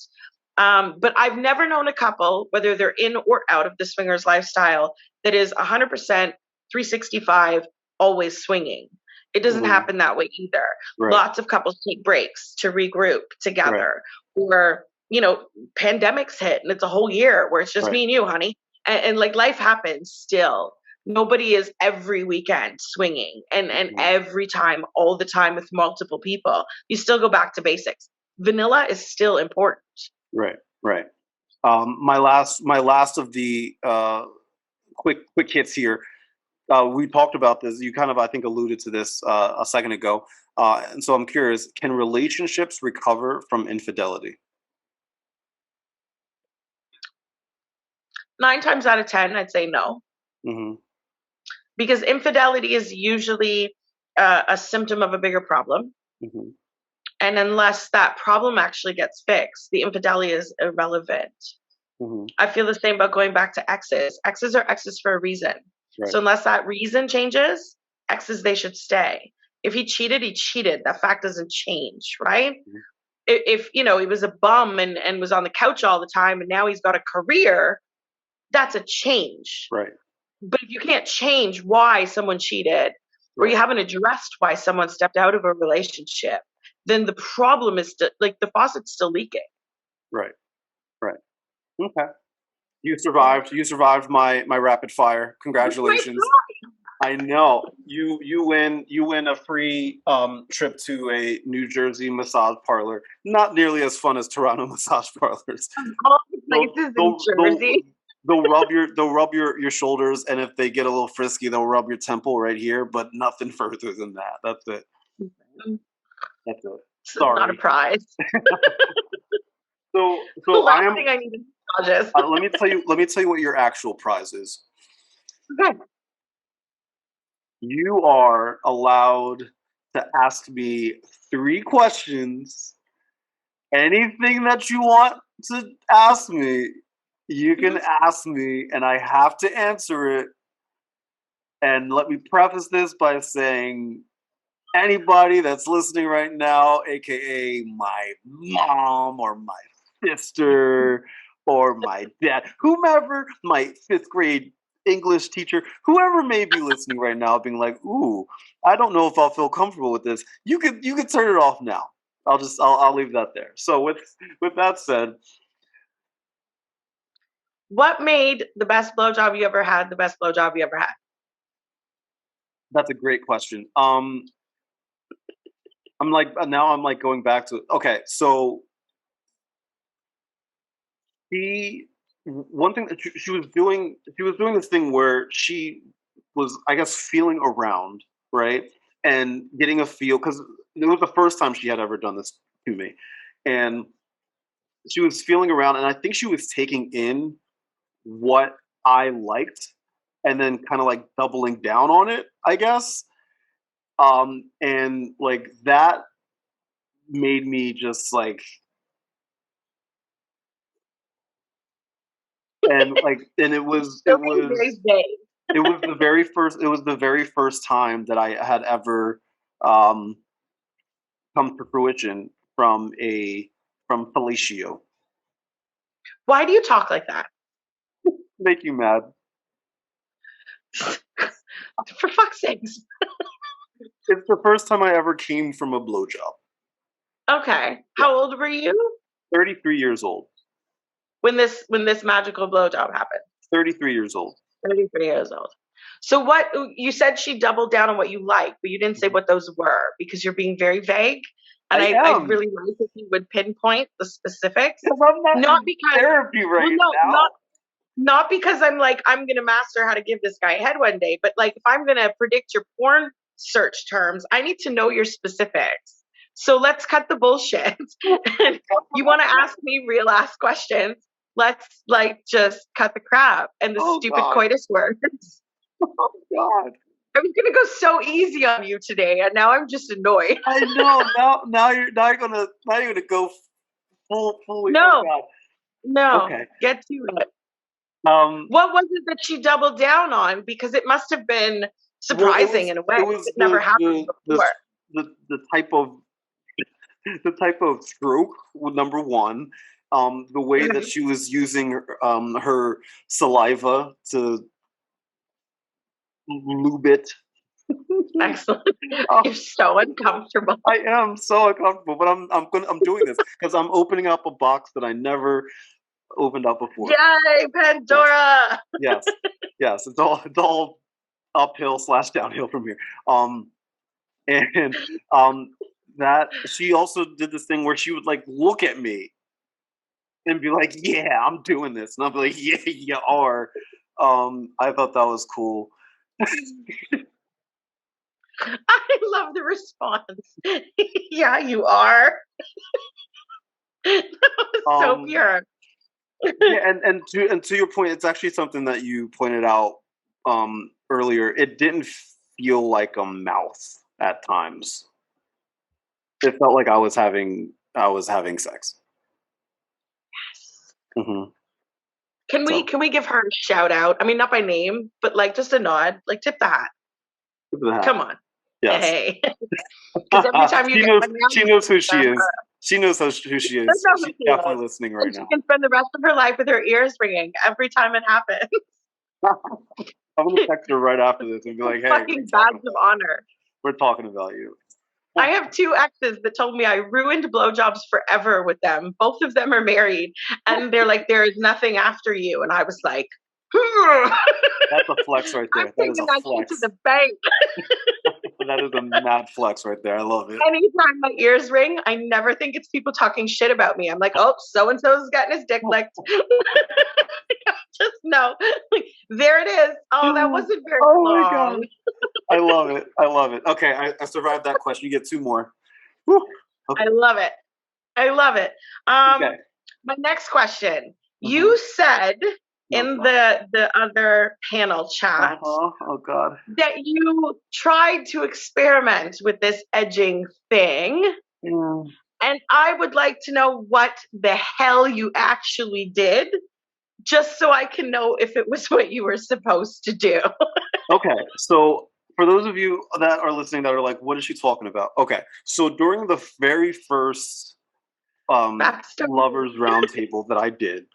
But I've never known a couple, whether they're in or out of the swingers lifestyle, that is 100% 365 always swinging. It doesn't happen that way either. Lots of couples take breaks to regroup together, or, you know, pandemics hit and it's a whole year where it's just me and you, honey. And like, life happens still. Nobody is every weekend swinging and every time, all the time with multiple people. You still go back to basics. Vanilla is still important. Right. My last of the quick hits here. We talked about this. You kind of, I think, alluded to this a second ago. And so I'm curious, can relationships recover from infidelity? 9 times out of 10, I'd say no. Because infidelity is usually a symptom of a bigger problem. And unless that problem actually gets fixed, the infidelity is irrelevant. I feel the same about going back to exes. Exes are exes for a reason. So unless that reason changes, exes, they should stay. If he cheated, he cheated. That fact doesn't change, right? If, you know, he was a bum and was on the couch all the time and now he's got a career, that's a change. But if you can't change why someone cheated, or you haven't addressed why someone stepped out of a relationship, then the problem is like the faucet's still leaking. Right. Okay. You survived my rapid fire. Congratulations. I know. You win a free trip to a New Jersey massage parlor. Not nearly as fun as Toronto massage parlors. All the places in Jersey. They'll rub your shoulders, and if they get a little frisky, they'll rub your temple right here, but nothing further than that. That's it. Sorry. Not a prize. So I think I need to massage. Let me tell you what your actual prize is. Okay. You are allowed to ask me 3 questions. Anything that you want to ask me, you can ask me, and I have to answer it. And let me preface this by saying, anybody that's listening right now, aka my mom or my sister or my dad, whomever, my 5th grade English teacher, whoever may be listening right now, being like, "Ooh, I don't know if I'll feel comfortable with this." You could turn it off now. I'll leave that there. So with that said, what made the best blowjob you ever had the best blowjob you ever had? That's a great question. I'm like going back to, okay, so one thing that she was doing this thing where she was, I guess, feeling around, right, and getting a feel, because it was the first time she had ever done this to me, and feeling around, and I think she was taking in what I liked and then kind of like doubling down on it, I guess. And like that made me just like, and it was very vague. it was the very first time that I had ever come to fruition from fellatio. Why do you talk like that? Make you mad. For fuck's sakes. It's the first time I ever came from a blowjob. Okay. How old were you? 33 years old. When this magical blowjob happened? 33 years old. 33 years old. So what, you said she doubled down on what you like, but you didn't say what those were because you're being very vague. And I really like if you would pinpoint the specifics. I'm not because therapy now. Not because I'm like, I'm going to master how to give this guy a head one day, but like if I'm going to predict your porn search terms, I need to know your specifics. So let's cut the bullshit. You want to ask me real ass questions. Let's like just cut the crap and the stupid coitus words. Oh God. I was gonna go so easy on you today, and now I'm just annoyed. I know. Now you're gonna go full. No, oh no. Okay. Get to it. What was it that she doubled down on? Because it must have been surprising in a way. It never happened before. The type of stroke, number one. The way that she was using her saliva to lube it. Excellent. You're so uncomfortable. I am so uncomfortable, but I'm doing this because I'm opening up a box that I never opened up before. Yay, Pandora! Yes. It's all uphill / downhill from here. And that she also did this thing where she would like look at me and be like, "Yeah, I'm doing this," and I'll be like, "Yeah, you are." I thought that was cool. I love the response. Yeah, you are. That was so pure. Yeah, and to your point, it's actually something that you pointed out earlier. It didn't feel like a mouth at times. It felt like I was having sex. Yes. Mm-hmm. Can we give her a shout out? I mean, not by name, but like just a nod, like tip the hat. Come on. Yes. Hey. Because every time you she knows who she is. She knows who she is. She's definitely listening right now. She can spend the rest of her life with her ears ringing every time it happens. I'm gonna text her right after this and be like, "Hey, fucking badge of honor. We're talking about you." I have 2 exes that told me I ruined blowjobs forever with them. Both of them are married, and they're like, "There is nothing after you," and I was like, "That's a flex right there. That is a flex to the bank." That is a mad flex right there. I love it. Anytime my ears ring, I never think it's people talking shit about me. I'm like, "Oh, so and so's getting his dick licked." Just know, like, there it is. Oh, that wasn't very long. My God. I love it. Okay, I survived that question. You get 2 more. Okay. I love it. Okay. My next question. Mm-hmm. You said in the other panel chat oh God, that you tried to experiment with this edging thing. Yeah. And I would like to know what the hell you actually did, just so I can know if it was what you were supposed to do. Okay, so for those of you that are listening that are like, what is she talking about? Okay, so during the very first lovers roundtable that I did,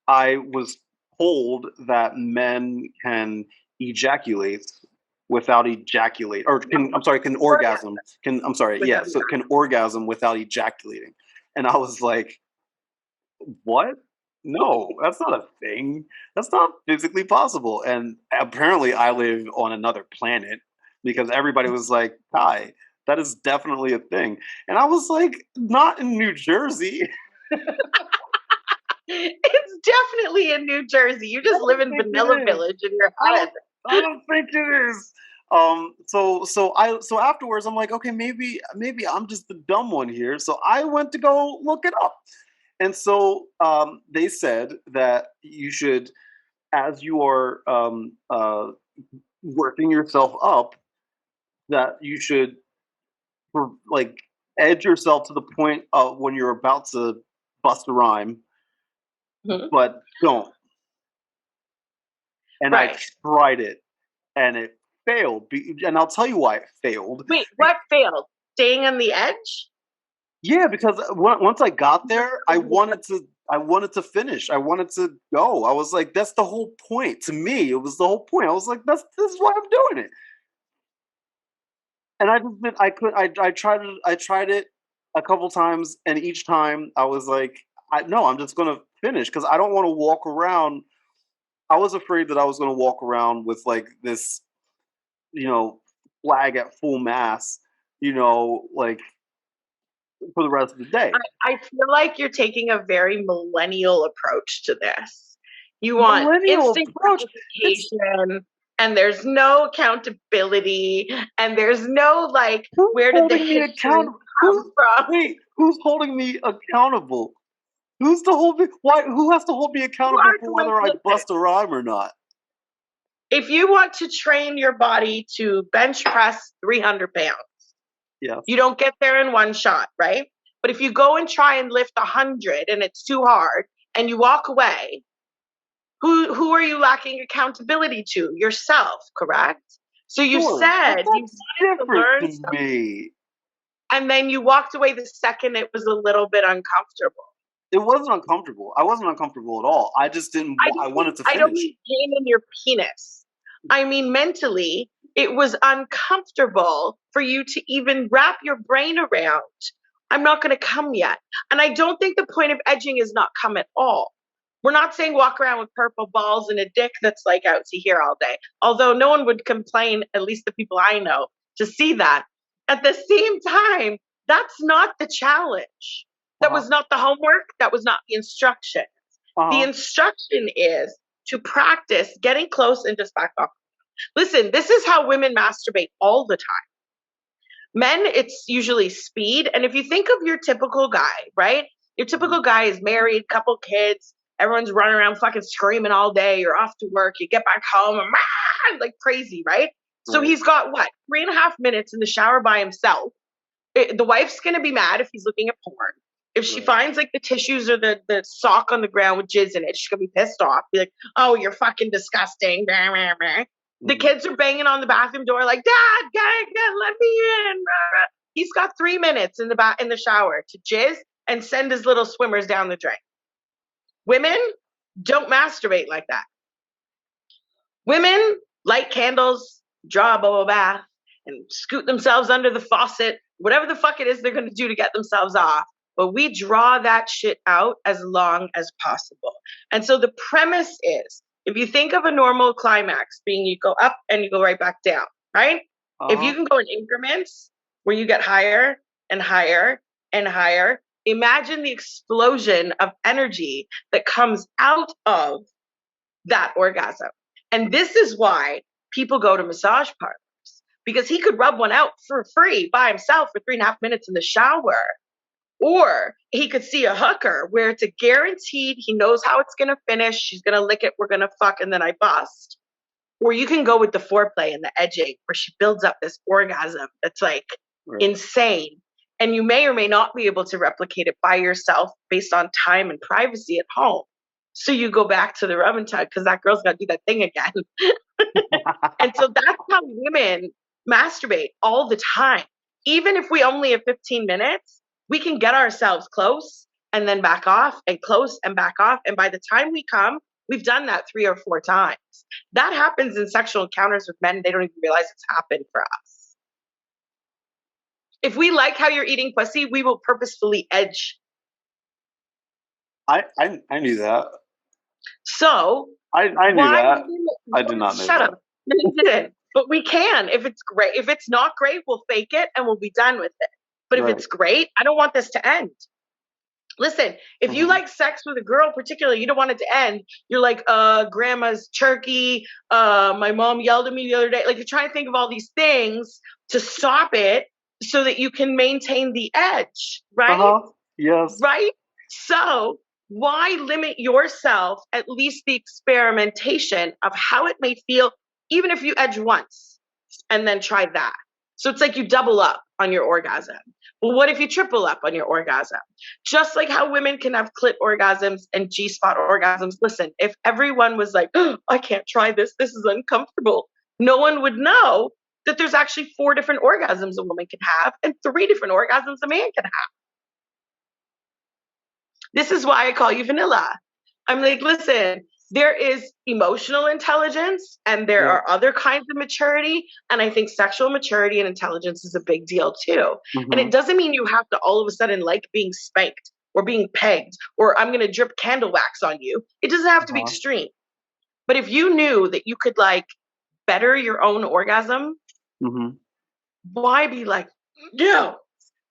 I was told that men can ejaculate without ejaculate, or can orgasm. Can orgasm without ejaculating. And I was like, what? No, that's not a thing. That's not physically possible. And apparently I live on another planet because everybody was like, "Hi, that is definitely a thing." And I was like, not in New Jersey. It's definitely in New Jersey. You just live in Vanilla Village in your head. I don't think it is. So afterwards I'm like, okay, maybe I'm just the dumb one here. So I went to go look it up. And so they said that you should, as you are working yourself up, that you should like edge yourself to the point of when you're about to bust a rhyme, but don't. And I tried it, and it failed. And I'll tell you why it failed. Wait, what failed? Staying on the edge? Yeah, because once I got there, I wanted to finish. I wanted to go. I was like, that's the whole point. To me, it was the whole point. I was like, this is why I'm doing it. And I tried it a couple times, and each time I was like, I'm just gonna finish because I don't want to walk around. I was afraid that I was gonna walk around with like this, flag at full mast, like for the rest of the day. I feel like you're taking a very millennial approach to this. You want instant gratification, and there's no accountability, and there's no like, where did the history come from? Wait, who's holding me accountable? Who's to hold me? Why? Who has to hold me accountable for whether I bust a rhyme or not? If you want to train your body to bench press 300 pounds, you don't get there in one shot, right? But if you go and try and lift 100 and it's too hard and you walk away, who are you lacking accountability to? Yourself, correct? So you said you wanted to learn something, and then you walked away the second it was a little bit uncomfortable. It wasn't uncomfortable. I wasn't uncomfortable at all. I just didn't. I wanted to finish. I don't mean pain in your penis. I mean mentally, it was uncomfortable for you to even wrap your brain around. I'm not going to come yet. And I don't think the point of edging is not come at all. We're not saying walk around with purple balls and a dick that's like out to here all day. Although no one would complain, at least the people I know, to see that. At the same time, that's not the challenge. That was not the homework. That was not the instruction. The instruction is to practice getting close and just back off. Listen, this is how women masturbate all the time. Men, it's usually speed. And if you think of your typical guy, right? Your typical guy is married, couple kids, everyone's running around fucking screaming all day. You're off to work, you get back home, and like crazy, right? So he's got 3.5 minutes in the shower by himself. The wife's going to be mad if he's looking at porn. If she finds like the tissues or the sock on the ground with jizz in it, she's going to be pissed off. Be like, oh, you're fucking disgusting. The kids are banging on the bathroom door like, Dad, let me in. He's got 3 minutes in the shower to jizz and send his little swimmers down the drain. Women don't masturbate like that. Women light candles, draw a bubble bath, and scoot themselves under the faucet, whatever the fuck it is they're going to do to get themselves off. But we draw that shit out as long as possible. And so the premise is, if you think of a normal climax being you go up and you go right back down, right? If you can go in increments where you get higher and higher and higher, imagine the explosion of energy that comes out of that orgasm. And this is why people go to massage parlors, because he could rub one out for free by himself for 3.5 minutes in the shower. Or he could see a hooker where it's a guaranteed, he knows how it's going to finish. She's going to lick it. We're going to fuck. And then I bust. Or you can go with the foreplay and the edging where she builds up this orgasm that's like insane. And you may or may not be able to replicate it by yourself based on time and privacy at home. So you go back to the rub and tug because that girl's got to do that thing again. And so that's how women masturbate all the time. Even if we only have 15 minutes, we can get ourselves close and then back off and close and back off. And by the time we come, we've done that 3 or 4 times. That happens in sexual encounters with men. They don't even realize it's happened for us. If we like how you're eating pussy, we will purposefully edge. I knew that. So I knew that. I did not know that. Shut up. No, you didn't. But we can. If it's great. If it's not great, we'll fake it and we'll be done with it. But if it's great, I don't want this to end. Listen, if you like sex with a girl particularly, you don't want it to end. You're like, grandma's turkey. My mom yelled at me the other day. Like, you're trying to think of all these things to stop it so that you can maintain the edge, right? Yes. Right? So why limit yourself at least the experimentation of how it may feel, even if you edge once and then try that? So it's like you double up on your orgasm. Well, what if you triple up on your orgasm? Just like how women can have clit orgasms and G-spot orgasms. Listen, if everyone was like, oh, I can't try this, this is uncomfortable, no one would know that there's actually 4 different orgasms a woman can have and 3 different orgasms a man can have. This is why I call you vanilla. I'm like, listen, there is emotional intelligence and there are other kinds of maturity. And I think sexual maturity and intelligence is a big deal too. And it doesn't mean you have to all of a sudden like being spanked or being pegged or I'm going to drip candle wax on you. It doesn't have to be extreme. But if you knew that you could like better your own orgasm, why be like, no,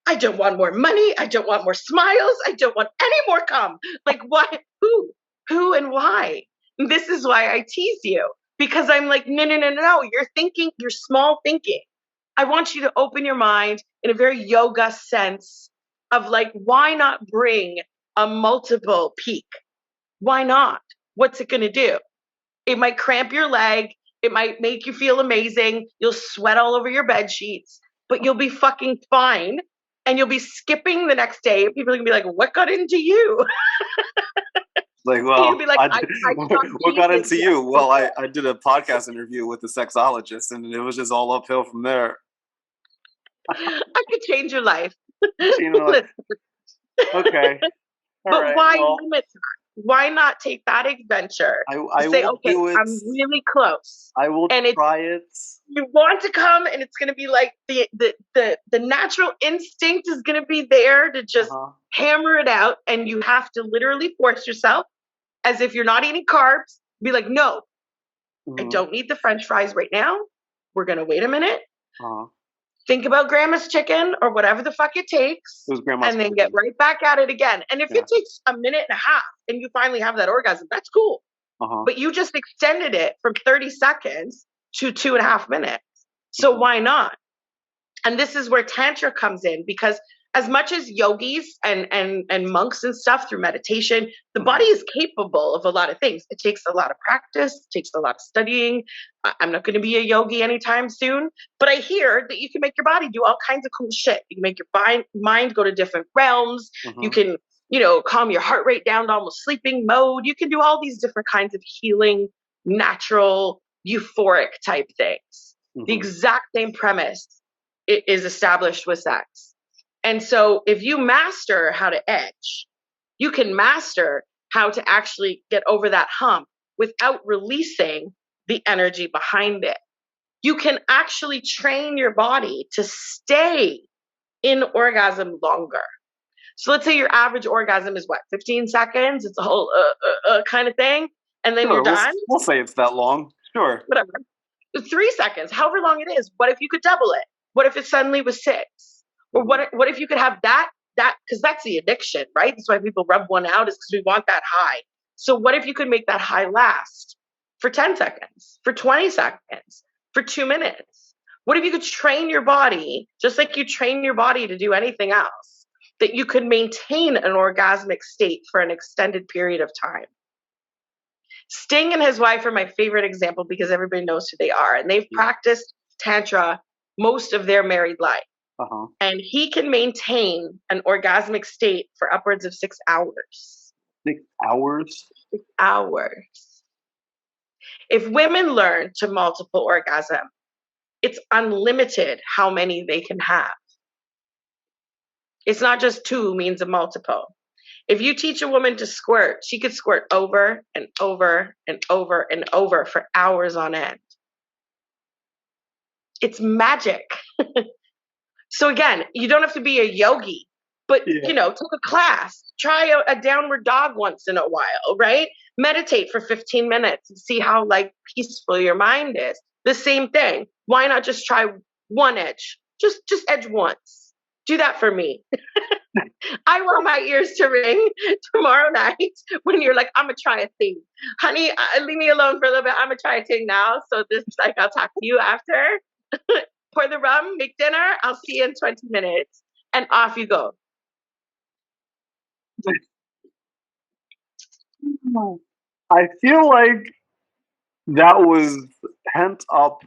I don't want more money. I don't want more smiles. I don't want any more cum. Like what? Who and why? This is why I tease you, because I'm like, no. You're thinking, you're small thinking. I want you to open your mind in a very yoga sense of like, why not bring a multiple peak? Why not? What's it going to do? It might cramp your leg. It might make you feel amazing. You'll sweat all over your bed sheets, but you'll be fucking fine. And you'll be skipping the next day. People are going to be like, what got into you? Like, well, like, what got into you? Well, I did a podcast interview with a sexologist, and it was just all uphill from there. I could change your life. Okay. But right, why limit? Why not take that adventure? I say, okay, I'm really close. I will try it. You want to come, and it's going to be like the natural instinct is going to be there to just hammer it out, and you have to literally force yourself, as if you're not eating carbs. Be like, no, I don't need the French fries right now. We're going to wait a minute. Think about grandma's chicken or whatever the fuck it takes, and then get right back at it again. And if it takes a minute and a half and you finally have that orgasm, that's cool. But you just extended it from 30 seconds to 2.5 minutes. So why not? And this is where Tantra comes in, because as much as yogis and monks and stuff through meditation, the body is capable of a lot of things. It takes a lot of practice, it takes a lot of studying. I'm not going to be a yogi anytime soon, but I hear that you can make your body do all kinds of cool shit. You can make your mind go to different realms. You can, calm your heart rate down to almost sleeping mode. You can do all these different kinds of healing, natural, euphoric type things. The exact same premise is established with sex. And so if you master how to edge, you can master how to actually get over that hump without releasing the energy behind it. You can actually train your body to stay in orgasm longer. So let's say your average orgasm is 15 seconds? It's a whole kind of thing. And then you're done. We'll say it's that long. Sure. Whatever. 3 seconds, however long it is. What if you could double it? What if it suddenly was 6? Or what if you could have that, because that's the addiction, right? That's why people rub one out, is because we want that high. So what if you could make that high last for 10 seconds, for 20 seconds, for 2 minutes? What if you could train your body, just like you train your body to do anything else, that you could maintain an orgasmic state for an extended period of time? Sting and his wife are my favorite example because everybody knows who they are. And they've practiced Tantra most of their married life. And he can maintain an orgasmic state for upwards of 6 hours. 6 hours? 6 hours. If women learn to multiple orgasm, it's unlimited how many they can have. It's not just 2 means a multiple. If you teach a woman to squirt, she could squirt over and over and over and over for hours on end. It's magic. So again, you don't have to be a yogi, but, take a class, try a downward dog once in a while, right? Meditate for 15 minutes and see how peaceful your mind is. The same thing. Why not just try one edge? Just edge once. Do that for me. I want my ears to ring tomorrow night when you're like, I'm going to try a thing. Honey, leave me alone for a little bit. I'm going to try a thing now. So I'll talk to you after. Pour the rum, make dinner. I'll see you in 20 minutes. And off you go. I feel like that was pent up,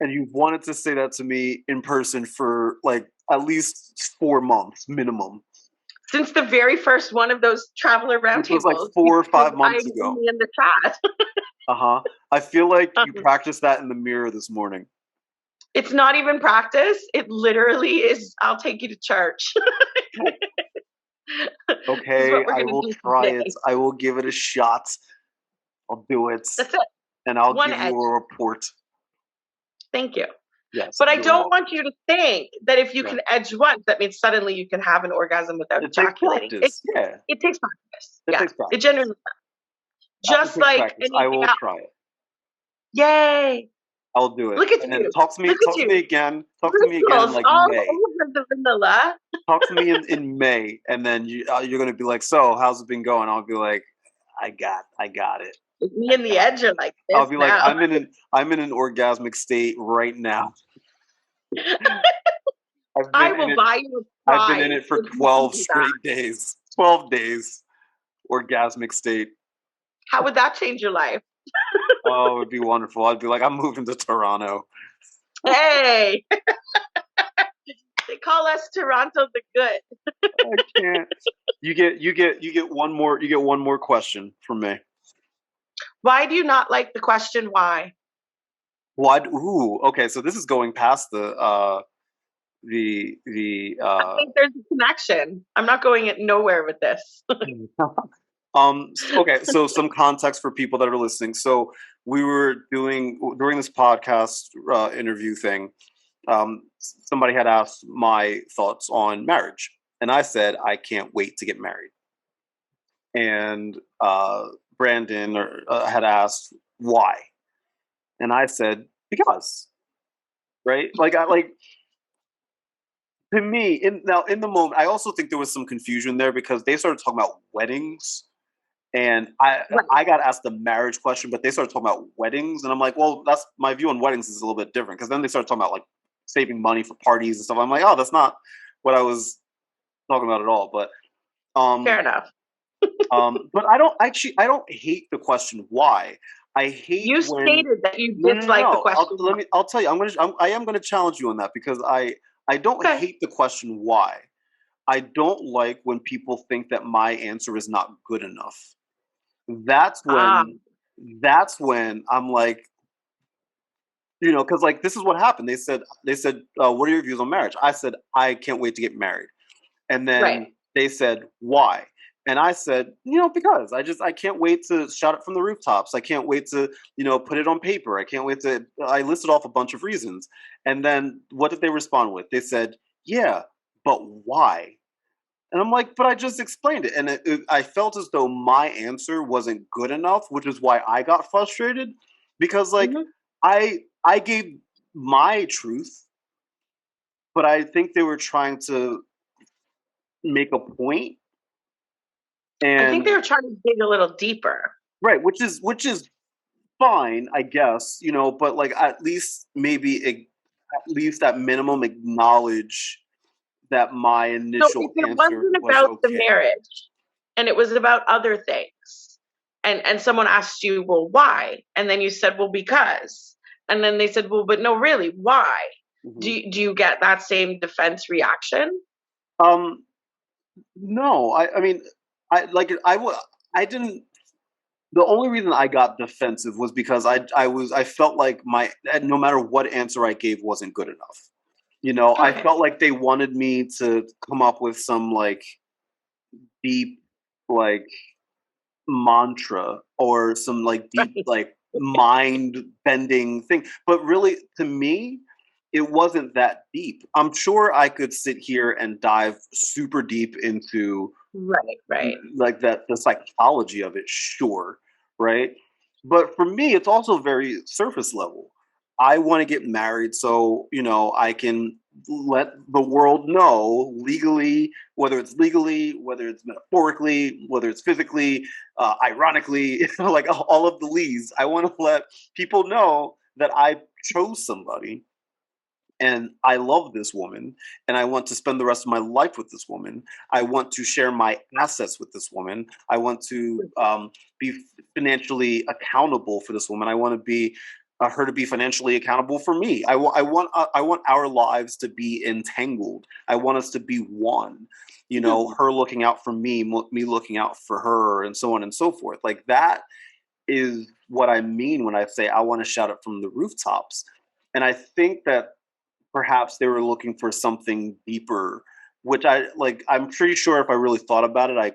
and you've wanted to say that to me in person for like at least 4 months minimum. Since the very first one of those traveler roundtables. Which was like 4 or 5 months ago. In the chat. I feel like you practiced that in the mirror this morning. It's not even practice. It literally is, I'll take you to church. Okay, I will try it. I will give it a shot. I'll do it. That's it. And I'll give you a report. Thank you. Yes. But I don't want you to think that if you can edge once, that means suddenly you can have an orgasm without ejaculating. It takes practice. It takes practice. It genuinely does. Just like I will try it. Yay. I'll do it. Look at you. Talk to me again. Talk to me again like May. The vanilla. Talk to me in May, and then you're gonna be like, so how's it been going? I'll be like, I got it. Me and the edge are like this. I'll be like, I'm in an orgasmic state right now. I will buy you a prize. I've been in it for 12 straight days. 12 days. Orgasmic state. How would that change your life? Oh, it would be wonderful. I'd be like, I'm moving to Toronto. Hey. They call us Toronto the Good. I can't. You get one more question from me. Why do you not like the question why? Why? Ooh, okay. So this is going past the. I think there's a connection. I'm not going nowhere with this. Okay, so some context for people that are listening. So we were during this podcast interview thing. Somebody had asked my thoughts on marriage, and I said I can't wait to get married. And Brandon had asked why, and I said because, right? To me, in the moment, I also think there was some confusion there because they started talking about weddings. And I got asked the marriage question, but they started talking about weddings. And I'm like, well, that's my view on weddings is a little bit different. Because then they started talking about like saving money for parties and stuff. I'm like, oh, that's not what I was talking about at all. But fair enough. But I don't hate the question why. I hate you stated that you dislike the question. I'll tell you, I am gonna challenge you on that because I don't hate the question why. I don't like when people think that my answer is not good enough. That's when I'm like, because like this is what happened. They said, what are your views on marriage? I said, I can't wait to get married. And then they said, why? And I said, because I can't wait to shout it from the rooftops. I can't wait to, put it on paper. I listed off a bunch of reasons. And then what did they respond with? They said, yeah, but why? And I'm like, but I just explained it. And I felt as though my answer wasn't good enough, which is why I got frustrated. Because I gave my truth, but I think they were trying to make a point. And I think they were trying to dig a little deeper. Right, which is fine, I guess, but like at least at minimum acknowledge that my initial answer wasn't about the marriage and it was about other things. And someone asked you, well, why? And then you said, well, because. And then they said, well, but no, really, why? Mm-hmm. Do you get that same defense reaction? No, I didn't. The only reason I got defensive was because I felt like no matter what answer I gave wasn't good enough. Okay. I felt like they wanted me to come up with some like deep like mantra or some like deep like mind bending thing. But really, to me, it wasn't that deep. I'm sure I could sit here and dive super deep into like the psychology of it, sure, right? But for me, it's also very surface level. I want to get married so, I can let the world know legally, whether it's metaphorically, whether it's physically, ironically, like all of the leads. I want to let people know that I chose somebody and I love this woman, and I want to spend the rest of my life with this woman. I want to share my assets with this woman. I want to be financially accountable for this woman. I want to be her to be financially accountable for me. I want our lives to be entangled. I want us to be one. You know, her looking out for me, me looking out for her, and so on and so forth. Like, that is what I mean when I say I want to shout it from the rooftops. And I think that perhaps they were looking for something deeper, which I'm pretty sure if I really thought about it, I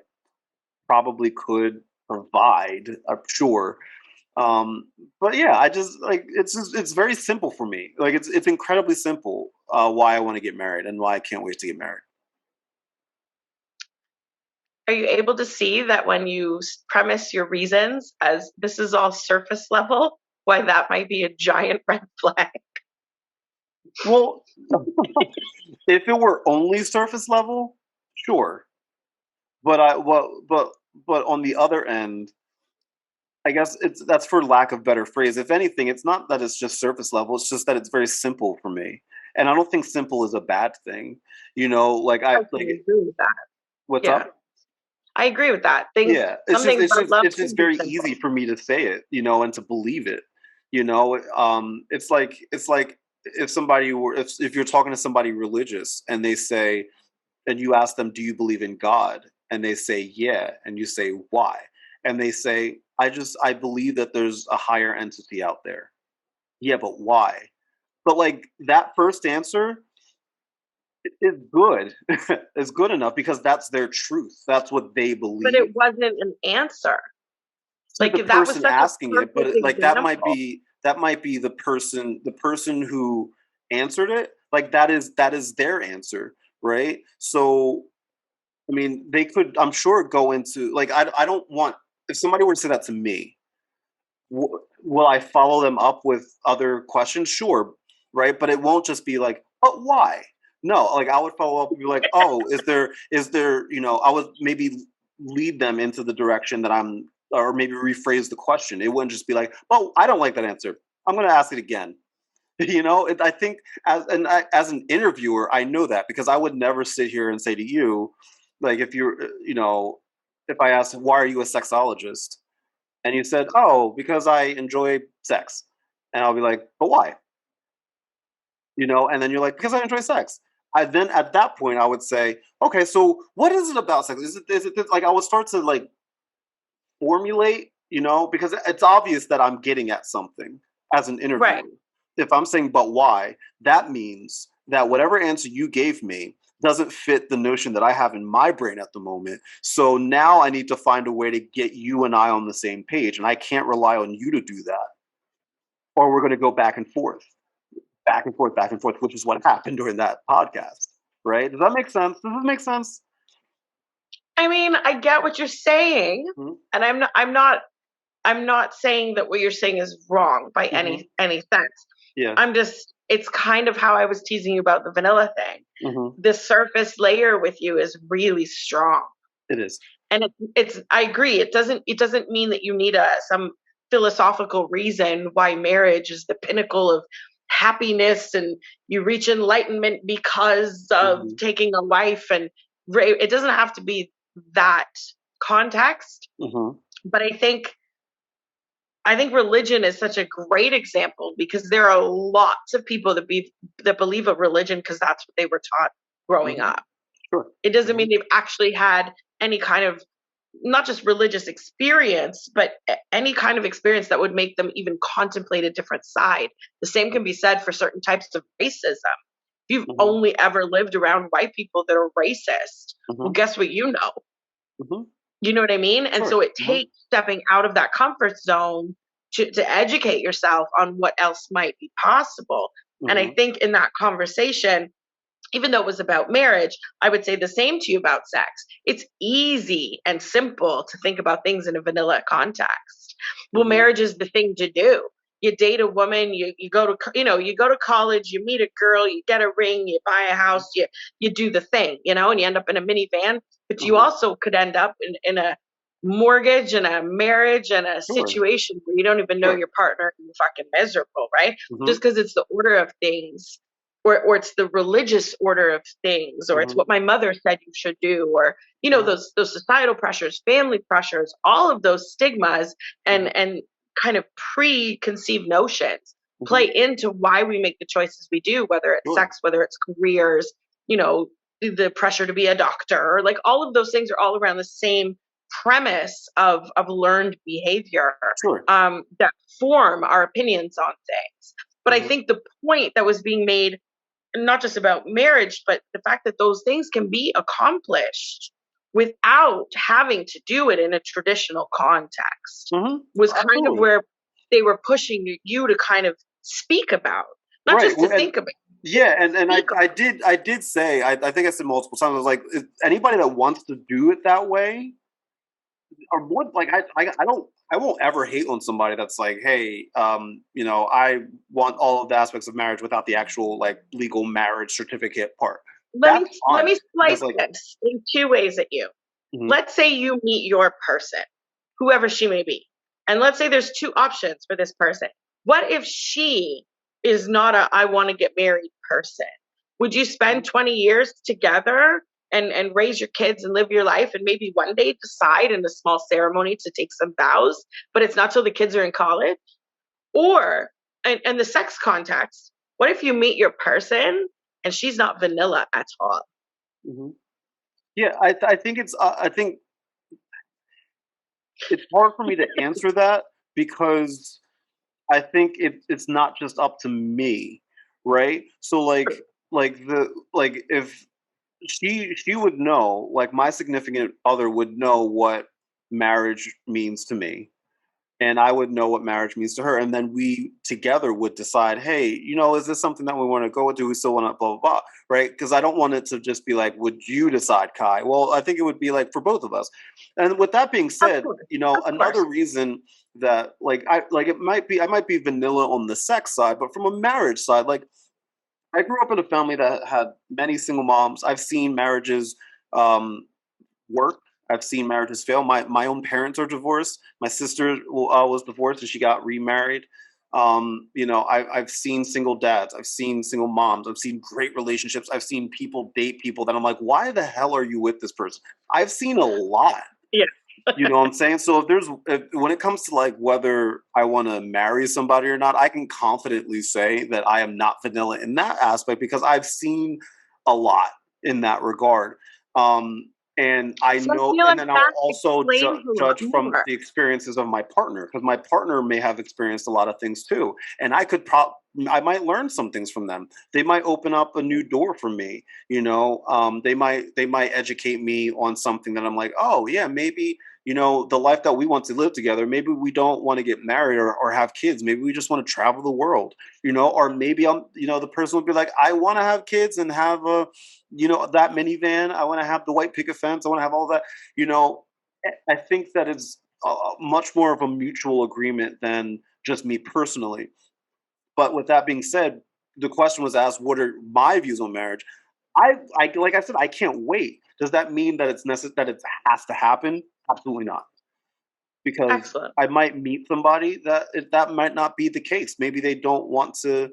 probably could provide, I'm sure. But yeah, I just it's very simple for me. Like, it's incredibly simple why I want to get married and why I can't wait to get married. Are you able to see that when you premise your reasons as this is all surface level, why that might be a giant red flag? Well, if it were only surface level, sure. But but on the other end, I guess that's for lack of better phrase. If anything, it's not that it's just surface level. It's just that it's very simple for me, and I don't think simple is a bad thing. You know, like I agree with that. What's up? I agree with that. It's just very easy for me to say it, you know, and to believe it. You know, it's like if you're talking to somebody religious and they say, and you ask them, do you believe in God? And they say, yeah. And you say, why? And they say, I believe that there's a higher entity out there. Yeah, but why? But like, that first answer is good. It's good enough because that's their truth. That's what they believe. But it wasn't an answer. Like, the person asking it, but like that might be the person who answered it. Like, that is their answer, right? So, I mean, they could, I'm sure, go into, like, I don't want, if somebody were to say that to me, will I follow them up with other questions? Sure, right? But it won't just be like, but why? No, like, I would follow up and be like, oh, is there, you know, I would maybe lead them into the direction that or maybe rephrase the question. It wouldn't just be like, oh, I don't like that answer, I'm going to ask it again. You know, I think as an interviewer, I know that, because I would never sit here and say to you, like, if you're, you know, if I asked, why are you a sexologist? And you said, oh, because I enjoy sex. And I'll be like, but why? You know, and then you're like, because I enjoy sex. Then at that point, I would say, okay, so what is it about sex? Is it like, I would start to like formulate, you know, because it's obvious that I'm getting at something as an interviewer. Right. If I'm saying, but why, that means that whatever answer you gave me doesn't fit the notion that I have in my brain at the moment. So now I need to find a way to get you and I on the same page. And I can't rely on you to do that, or we're going to go back and forth, which is what happened during that podcast. Right? Does that make sense? Does it make sense? I mean, I get what you're saying, mm-hmm. And I'm not saying that what you're saying is wrong by mm-hmm. any sense. Yeah. It's kind of how I was teasing you about the vanilla thing. Mm-hmm. The surface layer with you is really strong. It is. And I agree. It doesn't mean that you need some philosophical reason why marriage is the pinnacle of happiness and you reach enlightenment because of mm-hmm. taking a life, and it doesn't have to be that context. Mm-hmm. But I think religion is such a great example, because there are lots of people that believe a religion because that's what they were taught growing mm-hmm. up. Sure. It doesn't mm-hmm. mean they've actually had any kind of, not just religious experience, but any kind of experience that would make them even contemplate a different side. The same can be said for certain types of racism. If you've mm-hmm. only ever lived around white people that are racist, mm-hmm. well, guess what you know? Mm-hmm. You know what I mean? And so it takes stepping out of that comfort zone to educate yourself on what else might be possible. Mm-hmm. And I think in that conversation, even though it was about marriage, I would say the same to you about sex. It's easy and simple to think about things in a vanilla context. Well, mm-hmm. marriage is the thing to do. You date a woman, you go to college, you meet a girl, you get a ring, you buy a house, you do the thing, you know, and you end up in a minivan. But mm-hmm. you also could end up in a mortgage and a marriage and a situation where you don't even know your partner and you're fucking miserable, right? Mm-hmm. Just because it's the order of things or it's the religious order of things, or it's what my mother said you should do, or, you know, those societal pressures, family pressures, all of those stigmas and kind of preconceived notions play into why we make the choices we do, whether it's sex, whether it's careers, you know, the pressure to be a doctor, like all of those things are all around the same premise of learned behavior that form our opinions on things. But I think the point that was being made, not just about marriage, but the fact that those things can be accomplished without having to do it in a traditional context was kind of where they were pushing you to kind of speak about, not just to think about. Yeah, and I did say, I think I said multiple times, I was like, anybody that wants to do it that way, or more, like I won't ever hate on somebody that's like, hey, you know, I want all of the aspects of marriage without the actual like legal marriage certificate part. Let me slice this in two ways at you. Let's say you meet your person, whoever she may be, and let's say there's two options for this person. What if she is not a I want to get married person? Would you spend 20 years together and raise your kids and live your life and maybe one day decide in a small ceremony to take some vows, but it's not till the kids are in college? Or, and the sex context, what if you meet your person and she's not vanilla at all? Yeah, I think it's hard for me to answer that because I think it's not just up to me, right? So if she would know, like my significant other would know what marriage means to me, and I would know what marriage means to her, and then we together would decide, hey, you know, is this something that we want to go with? Do we still want to blah blah blah, right? Because I don't want it to just be like, would you decide, Kai? Well, I think it would be like for both of us. And with that being said, you know, another reason that I might be vanilla on the sex side, but from a marriage side, like I grew up in a family that had many single moms. I've seen marriages work. I've seen marriages fail. My own parents are divorced. My sister was divorced and she got remarried. You know, I've seen single dads. I've seen single moms. I've seen great relationships. I've seen people date people that I'm like, why the hell are you with this person? I've seen a lot. Yeah. You know what I'm saying? So when it comes to like whether I want to marry somebody or not, I can confidently say that I am not vanilla in that aspect because I've seen a lot in that regard. And I know, and then I'll also judge from the experiences of my partner, because my partner may have experienced a lot of things too, and I might learn some things from them. They might open up a new door for me. You know, they might educate me on something that I'm like, oh yeah, maybe, you know, the life that we want to live together, maybe we don't want to get married or have kids. Maybe we just want to travel the world, you know, or maybe the person would be like, I want to have kids and have that minivan. I want to have the white picket fence. I want to have all that, you know. I think that it's much more of a mutual agreement than just me personally. But with that being said, the question was asked, what are my views on marriage? I like I said, I can't wait. Does that mean that it's necessary, that it has to happen? Absolutely not. Because I might meet somebody that might not be the case. Maybe they don't want that.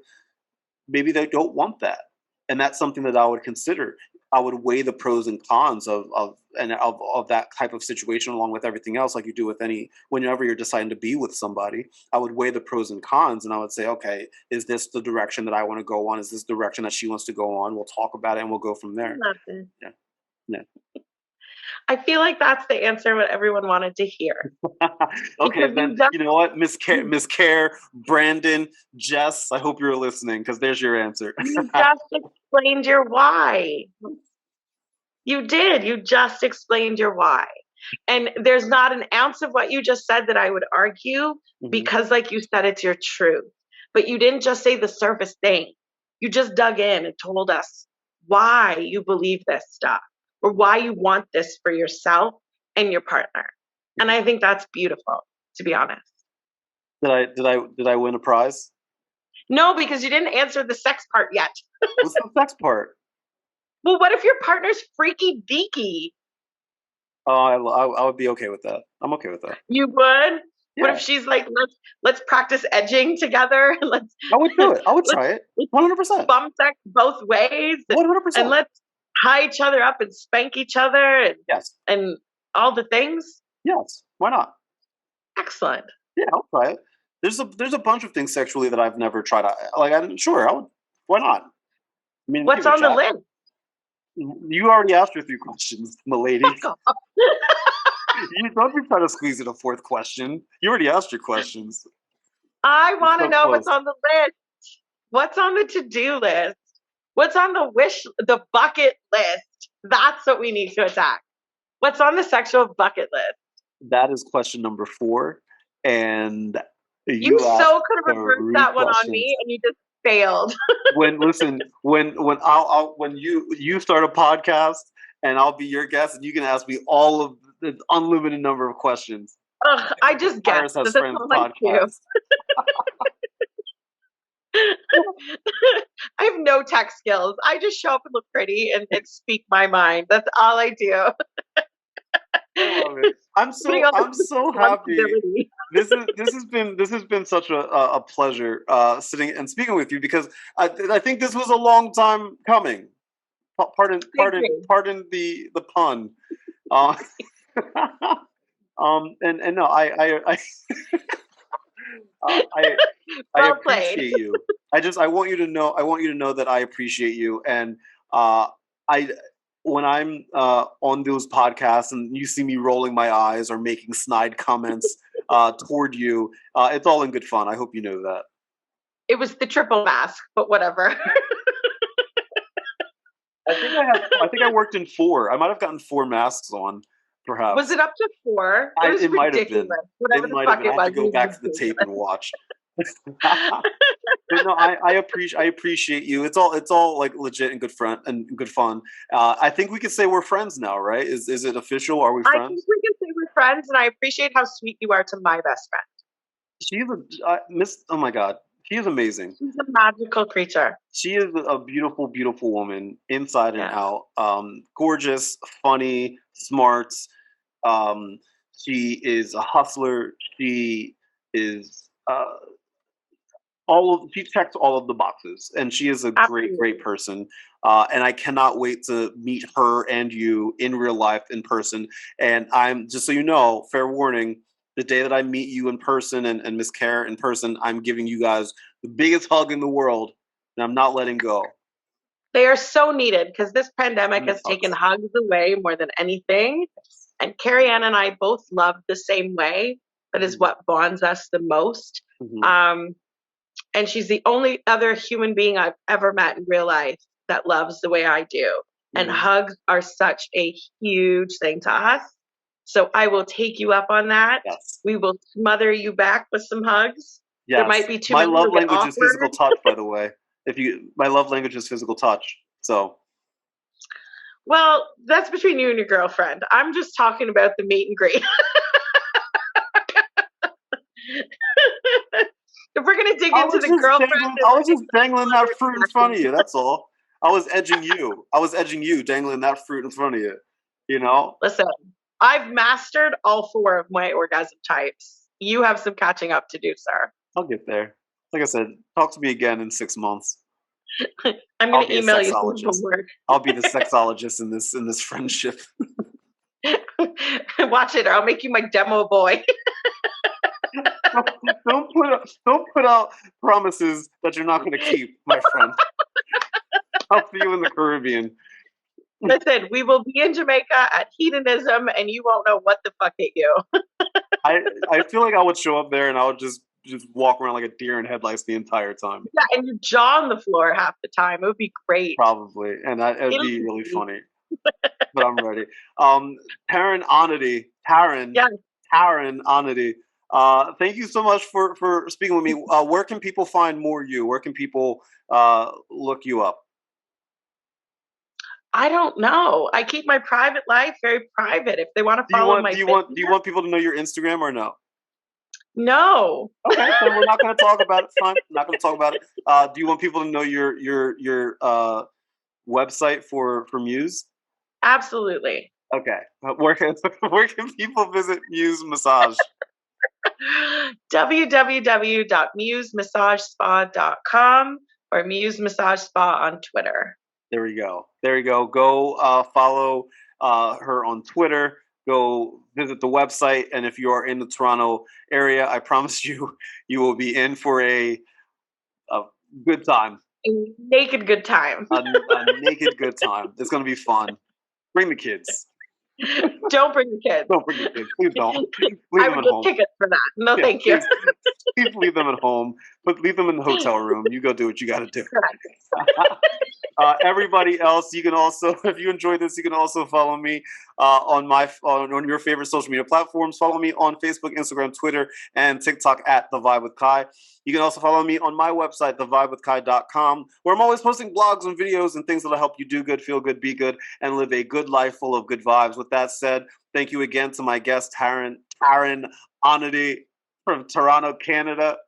And that's something that I would consider. I would weigh the pros and cons of that type of situation along with everything else, like you do with whenever you're deciding to be with somebody. I would weigh the pros and cons, and I would say, okay, is this the direction that I want to go on? Is this the direction that she wants to go on? We'll talk about it and we'll go from there. Yeah. I feel like that's the answer what everyone wanted to hear. Okay, then you know what, Miss Care, Brandon, Jess, I hope you're listening because there's your answer. You just explained your why. You did. You just explained your why. And there's not an ounce of what you just said that I would argue because, like you said, it's your truth. But you didn't just say the surface thing. You just dug in and told us why you believe this stuff or why you want this for yourself and your partner. And I think that's beautiful, to be honest. Did I win a prize? No, because you didn't answer the sex part yet. What's the sex part? Well, what if your partner's freaky deaky? Oh, I would be okay with that. I'm okay with that. You would? What if she's like, let's practice edging together? I would do it. I would try it. 100%. Bum sex both ways. 100%. And let's tie each other up and spank each other. And all the things. Yes. Why not? Excellent. Yeah, I'll try it. There's a bunch of things sexually that I've never tried. Why not? I mean, what's on the list? You already asked your 3 questions, milady. You don't be trying to squeeze in a 4th question. You already asked your questions. I want to know what's on the list. What's on the to-do list? What's on the bucket list? That's what we need to attack. What's on the sexual bucket list? That is question number 4. And you so could have reversed that one on me, and you just failed. when you start a podcast, and I'll be your guest, and you can ask me all of the unlimited number of questions. Ugh, I just guessed. Kyrus Has Friends Podcast. I have no tech skills. I just show up and look pretty and speak my mind. That's all I do. I love it. I'm so happy. This has been such a pleasure sitting and speaking with you, because I think this was a long time coming. Pardon the pun. And no, I appreciate you. I want you to know that I appreciate you, and when I'm on those podcasts and you see me rolling my eyes or making snide comments toward you, it's all in good fun. I hope you know that. It was the triple mask, but whatever. I think I worked in 4. I might have gotten 4 masks on, perhaps. Was it up to 4? It might have been. Whatever the fuck it was. I have to go back to the tape and watch. But no, I appreciate you. It's all like legit and good fun. I think we can say we're friends now, right? Is it official? Are we friends? I think we can say we're friends, and I appreciate how sweet you are to my best friend. She's oh my God. She is amazing. She's a magical creature. She is a beautiful, beautiful woman, inside and out. Gorgeous, funny, smart. She is a hustler. She is she checks all of the boxes, and she is a great person. And I cannot wait to meet her and you in real life, in person. And I'm, just so you know, fair warning, the day that I meet you in person and Miss Care in person, I'm giving you guys the biggest hug in the world, and I'm not letting go. They are so needed, because this pandemic has taken hugs away more than anything. And Carrie Ann and I both love the same way. That is what bonds us the most. Mm-hmm. And she's the only other human being I've ever met in real life that loves the way I do. Mm-hmm. And hugs are such a huge thing to us. So I will take you up on that. Yes. We will smother you back with some hugs. Yes. There might be too many. My love language is physical touch, by the way. My love language is physical touch. So. Well, that's between you and your girlfriend. I'm just talking about the meet and greet. If we're gonna dig into the girlfriend, I was just dangling that fruit in front of you. That's all. I was edging you, dangling that fruit in front of you. You know. Listen, I've mastered all 4 of my orgasm types. You have some catching up to do, sir. I'll get there. Like I said, talk to me again in 6 months. I'm going to email you some homework. I'll be the sexologist in this friendship. Watch it, or I'll make you my demo boy. Don't put out promises that you're not going to keep, my friend. I'll see you in the Caribbean. Listen, we will be in Jamaica at Hedonism, and you won't know what the fuck hit you. I feel like I would show up there and I would just walk around like a deer in headlights the entire time. Yeah, and your jaw on the floor half the time. It would be great. Probably, and it would be really funny. But I'm ready. Taryn Onody. Taryn Onody. Thank you so much for speaking with me. Where can people find more you? Where can people look you up? I don't know. I keep my private life very private. If they want to follow do you want people to know your Instagram or no? No. Okay, so we're not going to talk about it. Fine, not going to talk about it. Do you want people to know your website for Muse? Absolutely. Okay. Where can people visit Muse Massage? www.musemassagespa.com or Muse Massage Spa on Twitter. There we go. Go follow her on Twitter. Go visit the website. And if you are in the Toronto area, I promise you will be in for a good time. A naked good time. a naked good time. It's going to be fun. Bring the kids. Don't bring the kids. Don't bring the kids. Please don't. Leave I would get tickets for that. No, thank you. Please leave them at home, but leave them in the hotel room. You go do what you got to do. Everybody else, you can also, if you enjoyed this, you can also follow me on your favorite social media platforms. Follow me on Facebook, Instagram, Twitter, and TikTok at The Vibe with Kai. You can also follow me on my website, thevibewithkai.com, where I'm always posting blogs and videos and things that'll help you do good, feel good, be good, and live a good life full of good vibes. With that said, thank you again to my guest, Taryn Onody from Toronto, Canada.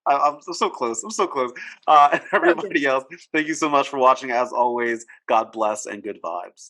I'm so close. And everybody else, thank you so much for watching. As always, God bless and good vibes.